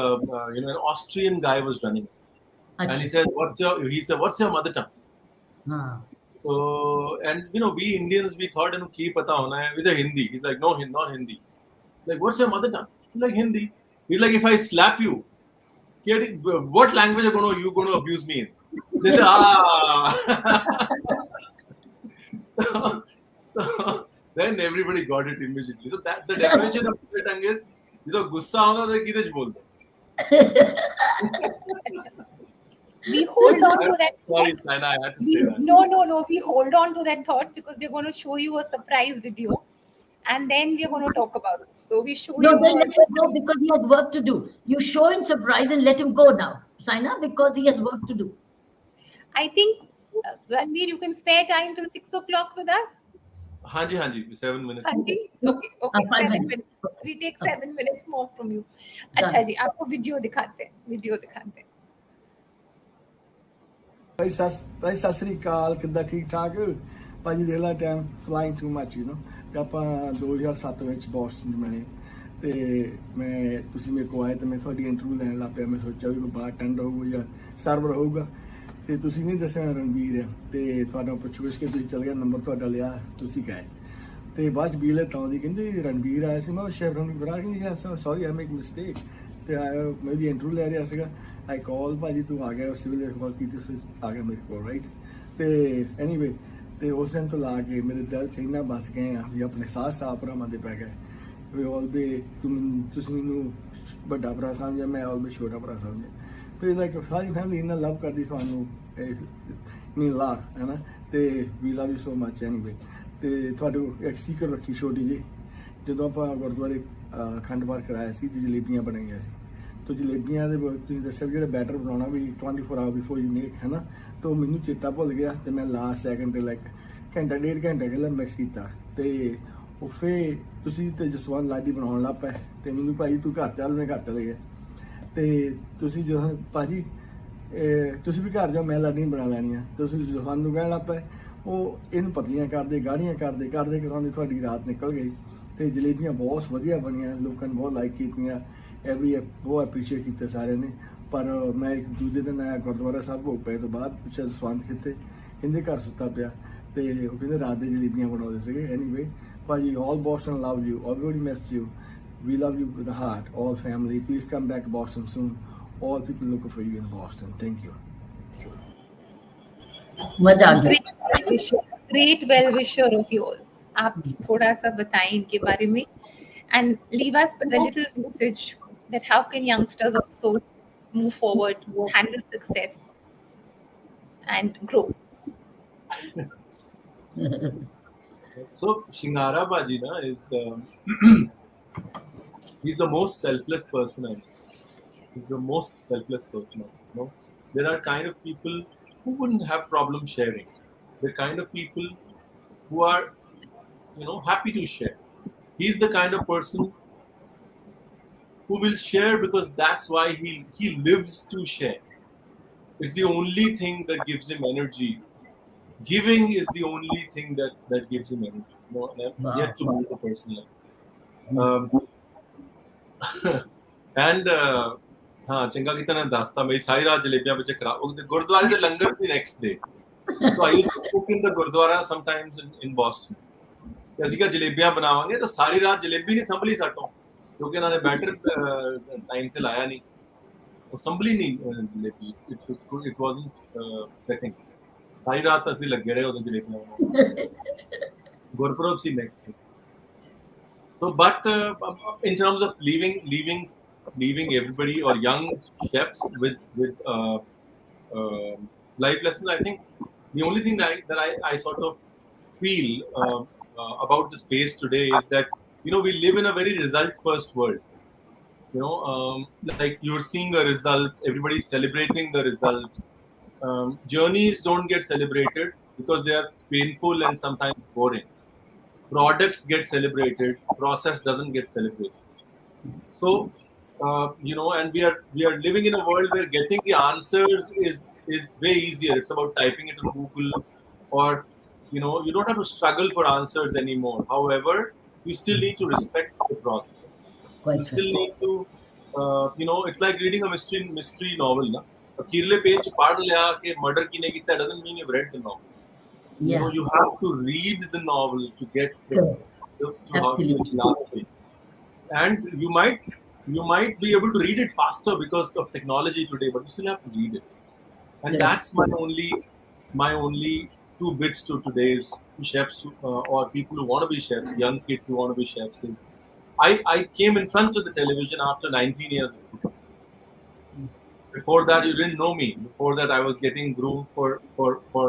an Austrian guy was running. And he said, what's your mother tongue? So, and we Indians, we thought, ki pata hona hai with a Hindi. He's like, no, not Hindi. Like, what's your mother tongue? He's like, Hindi. He's like, if I slap you, what language are you going to abuse me in? They say, so then everybody got it immediately. So that the definition of mother tongue is, ਜਦੋਂ ਗੁੱਸਾ ਆਉਂਦਾ ਤਾਂ ਕਿਹਦੇ ਚ ਬੋਲਦੇ? We hold on to that. Sorry, Saina, I had to say that. No. We hold on to that thought because we're going to show you a surprise video, and then we're going to talk about it. So we show you. No, then let him go because he has work to do. You show him surprise and let him go now, Saina, because he has work to do. I think, Ranveer, you can spare time till 6 o'clock with us. Hanji, 7 minutes. Okay, 7 minutes. We take 7 minutes more from you. अच्छा जी, आपको video दिखाते हैं. भाई सत श्री अकाल, किद्दां ठीक ठाक भाजी? देख ला टाइम फ्लाइंग टू मच ਆਪਾਂ 2007 ਵਿੱਚ ਬੋਸਟਨ ਮਿਲੇ ਤੇ ਤੁਸੀਂ ਮੇਰੇ ਕੋਲ ਆਏ ਤੇ ਮੈਂ ਤੁਹਾਡੀ ਇੰਟਰਵਿਊ ਲੈਣ ਲੱਗ ਪਿਆ. ਮੈਂ ਸੋਚਿਆ ਵੀ ਕੋਈ ਬਾਰਟੈਂਡਰ ਹੋਊਗਾ ਜਾਂ ਸਰਵਰ ਹੋਊਗਾ, ਤੇ ਤੁਸੀਂ ਨਹੀਂ ਦੱਸਿਆ ਰਣਵੀਰ ਹੈ, ਤੇ ਤੁਹਾਡਾ ਪੁੱਛੋ ਕਿ ਤੁਸੀਂ ਚਲ ਗਿਆ, ਨੰਬਰ ਤੁਹਾਡਾ ਲਿਆ, ਤੁਸੀਂ ਗਏ ਤੇ ਬਾਅਦ ਚ ਬੀਲੇ ਤਾਂ ਦੀ ਕਹਿੰਦੇ ਰਣਵੀਰ ਆਇਆ ਸੀ. ਮੈਂ ਸ਼ੇਫ ਰਣਵੀਰ ਬਰਾੜ ਕਹਿੰਦੀ ਸੌਰੀ ਆਈ ਮੇਕ ਮਿਸਟੇਕ, ਤੇ ਮੇਰੀ ਇੰਟਰਵਿਊ ਲੈ ਰਿਹਾ ਸੀਗਾ. ਆਈ ਕਾਲ ਭਾਜੀ ਤੂੰ ਆ ਗਿਆ, ਸਿਵਲ ਕਾਲ ਕੀਤੀ, ਤੁਸੀਂ ਆ ਗਿਆ ਮੇਰੇ ਕੋਲ, ਰਾਈਟ? ਤੇ ਐਨੀਵੇ ਤੇ ਉਸ ਦਿਨ ਤੋਂ ਲਾ ਕੇ ਮੇਰੇ ਦਿਲ 'ਚ ਇੰਨਾ ਬਸ ਗਏ ਆ ਵੀ ਆਪਣੇ ਸਾਹ ਭਰਾਵਾਂ ਦੇ ਪੈ ਗਏ ਵੀ ਆਲਵੇ ਤੁਸੀਂ ਮੈਨੂੰ ਵੱਡਾ ਭਰਾ ਸਮਝਿਆ, ਮੈਂ ਆਲਵੇ ਛੋਟਾ ਭਰਾ ਸਮਝਿਆ. ਫਿਰ ਲਾਈਕ ਸਾਰੀ ਫੈਮਿਲੀ ਇੰਨਾ ਲਵ ਕਰਦੀ ਤੁਹਾਨੂੰ ਮੀ ਲਾ ਹੈ ਨਾ, ਤੇ ਵੀ love you so much anyway. ਤੇ ਤੁਹਾਡੇ ਇੱਕ ਸੀਕਰ ਰੱਖੀ ਛੋਟੀ ਜੀ, ਜਦੋਂ ਆਪਾਂ ਗੁਰਦੁਆਰੇ ਅਖੰਡ ਪਾਠ ਕਰਾਇਆ ਸੀ, ਜਲੇਬੀਆਂ ਬਣਾਈਆਂ ਸੀ, तो जलेबियां ਦੇ ਤੁਸੀਂ ਦੱਸਿਆ ਜਿਹੜਾ ਬੈਟਰ ਬਣਾਉਣਾ ਵੀ 24 ਆਵਰ ਬਿਫੋਰ ਯੂ ਮੇਕ ਹੈ ਨਾ, ਤਾਂ ਮੈਨੂੰ ਚੇਤਾ ਭੁੱਲ ਗਿਆ ਤੇ ਮੈਂ ਲਾਸਟ ਸੈਕਿੰਡ ਤੇ ਲਾਈਕ ਘੰਟਾ ਡੇਢ ਘੰਟਾ ਪਹਿਲਾਂ ਮਿਕਸ ਕੀਤਾ ਤੇ ਉਹ ਫੇ ਤੁਸੀਂ ਤੇ ਜਸਵੰਤ ਲਾਡੀ ਬਣਾਉਣ ਲੱਗ ਪਏ ਤੇ ਮੈਨੂੰ ਭਾਈ ਤੂੰ ਘਰ ਚੱਲ, ਮੈਂ ਘਰ ਚਲੇ ਗਿਆ ਤੇ ਤੁਸੀਂ ਜਦੋਂ ਭਾਜੀ ਤੁਸੀਂ ਵੀ ਘਰ ਜਾਓ, ਮੈਂ ਲਰਨਿੰਗ ਬਣਾ ਲੈਣੀ ਆ। ਤੁਸੀਂ ਸਾਨੂੰ ਕਹਿਣ ਲੱਗ ਪਏ ਉਹ ਇਹਨੂੰ ਪਤਲੀਆਂ ਕਰਦੇ, ਗਾੜੀਆਂ ਕਰਦੇ ਕਰਾਉਂਦੇ ਤੁਹਾਡੀ ਰਾਤ ਨਿਕਲ ਗਈ। ਤੇ ਜਲੇਬੀਆਂ ਬਹੁਤ ਵਧੀਆ ਬਣੀਆਂ, ਲੋਕਾਂ ਨੇ ਬਹੁਤ ਲਾਈਕ ਕੀਤੀਆਂ, ਬਹੁਤ ਐਪਰੀਸ਼ੀਏਟ ਕੀਤੇ ਸਾਰਿਆਂ ਨੇ। ਪਰ ਮੈਂ ਇੱਕ ਦੂਜੇ ਦਿਨ ਆਇਆ ਗੁਰਦੁਆਰਾ ਸਾਹਿਬ ਭੋਗ ਪਏ ਤੋਂ ਬਾਅਦ, ਪੁੱਛਿਆ ਦਸਵੰਧ ਕਿਤੇ, ਕਹਿੰਦੇ ਘਰ ਸੁੱਤਾ ਪਿਆ। ਤੇ ਉਹ ਕਹਿੰਦੇ ਰਾਤ ਦੇ ਜਲੇਬੀਆਂ ਬਣਾਉਂਦੇ ਸੀਗੇ। ਐਨੀਵੇ ਭਾਜੀ, all Boston love you, everybody missed you, we love you with the heart, all family, please come back to Boston soon, all people looking for you in Boston, thank you. मजा आ गया। Great well wisher of yours, आप थोड़ा सा बताएं इनके बारे में and leave us with a little message that how can youngsters also move forward, handle success and grow. So Shingara Baji na is he's the most selfless person I know. He's the most selfless person I know. There are kind of people who wouldn't have problem sharing. The kind of people who are, happy to share. He's the kind of person who will share because that's why he lives to share. It's the only thing that gives him energy. Giving is the only thing that gives him energy. And I've yet to meet a person like that. And हाँ चंगा कितना ने दास्ता मेरी सारी रात जलेबियां बचे खराब वो गुरुद्वारे से लंगर थी next day. So I used to cook in the gurdwara sometimes in Boston. ਅਸੀਂ ਕਿ ਜਲੇਬੀਆਂ ਬਣਾਵਾਂਗੇ ਤਾਂ ਸਾਰੀ ਰਾਤ ਜਲੇਬੀ ਨਹੀਂ ਸੰਭਲੀ ਸਾਟੋਂ, ਕਿਉਂਕਿ ਇਹਨਾਂ ਨੇ ਬੈਟਰ ਟਾਈਮ ਸੇ ਲਾਇਆ ਨਹੀਂ, ਉਹ ਸੰਭਲੀ ਨਹੀਂ ਜਲੇਬੀ, ਇਟ ਵਾਜ਼ਨਟ ਸੈਟਿੰਗ। ਸਾਰੀ ਰਾਤ ਅਸੀਂ ਲੱਗੇ ਰਹੇ ਉਦੋਂ ਜਲੇਬੀਆਂ ਬਣਾਉਣ। ਗੁਰਪੁਰਬ ਸੀ next day. So but in terms of leaving everybody or young chefs with life lessons, I think the only thing that I sort of feel about the space today is that we live in a very result first world. Like you're seeing a result, everybody's celebrating the result. Journeys don't get celebrated because they are painful and sometimes boring. Products get celebrated, process doesn't get celebrated. So and we are living in a world where getting the answers is way easier. It's about typing it on Google, or you don't have to struggle for answers anymore. However, you still need to respect the process. You still need to it's like reading a mystery novel na. Akhirle page pad liya ke murder kine kita doesn't mean you've read the novel. You have to read the novel to get to the last page, and you might be able to read it faster because of technology today, but you still have to read it. And that's my only two bits to today's chefs or people who want to be chefs, young kids who want to be chefs. Is I came in front of the television after 19 years of cooking. Before that, you didn't know me. Before that, I was getting groomed for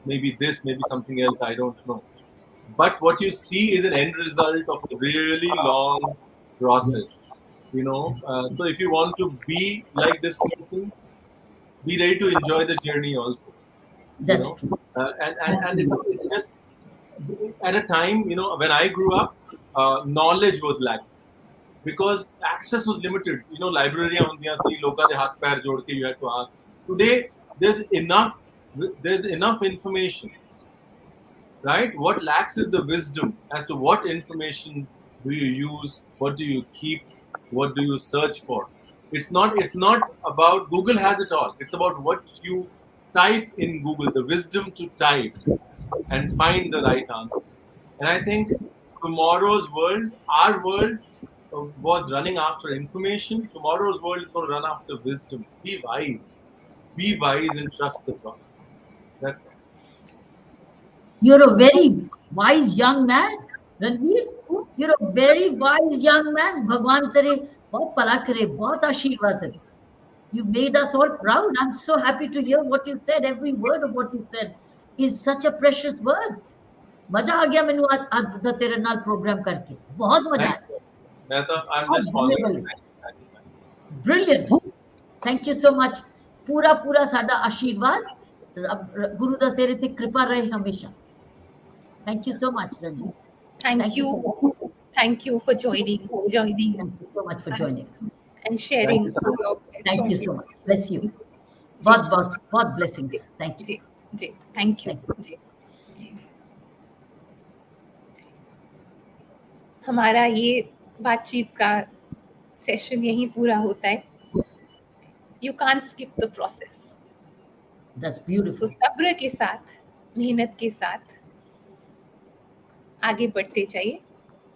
maybe this, maybe something else, I don't know. But what you see is an end result of a really long process. So if you want to be like this person, be ready to enjoy the journey also. And it's just at a time when I grew up, knowledge was lacking because access was limited. Library loka de haath pair jod ke you had to ask. Today there's enough information, right? What lacks is the wisdom as to what information do you use, what do you keep, what do you search for. It's not about Google has it all. It's about what you type in Google, the wisdom to type and find the right answer. And I think tomorrow's world, our world, was running after information. Tomorrow's world is going to run after wisdom. Be wise and trust the process. That's all. You're a very wise young man, Ranveer. You're a very wise young man. Bhagwan tere bahut pala kare, bahut aashirwad hai. You made us all proud. I'm so happy to hear what you said. Every word of what you said is such a precious word. मजा आ गया मैनू आज दा तेरे नाल programme करके, बहुत मजा आया. I'm just following. Brilliant. Thank you so much. पूरा साडा आशीर्वाद गुरु दा तेरे ते कृपा रहे हमेशा. Thank you so much, Ranveer. Thank you for joining. Thank you so much for joining and sharing. Thank you so much. Bless you. बहुत बहुत blessings. Thank you. जी जी, थैंक यू Thank जी। हमारा ये बातचीत का सेशन यहीं पूरा होता है। You can't skip the process. That's तो beautiful. सब्र के साथ, मेहनत के साथ आगे बढ़ते जाइए।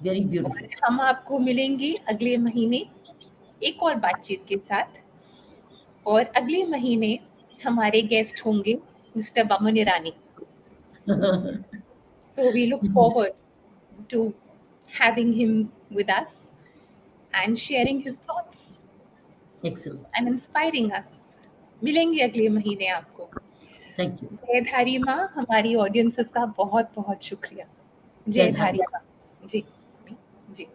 Very और beautiful. हम आपको मिलेंगे अगले महीने एक और बातचीत के साथ। और अगले महीने हमारे गेस्ट होंगे mister Boman Irani. So we look forward to having him with us and sharing his thoughts Excellent. and inspiring us. मिलेंगे अगले महीने आपको। Thank you. जयधारी माँ, हमारी ऑडियंसेस का बहुत बहुत शुक्रिया। जयधारी माँ जी जी।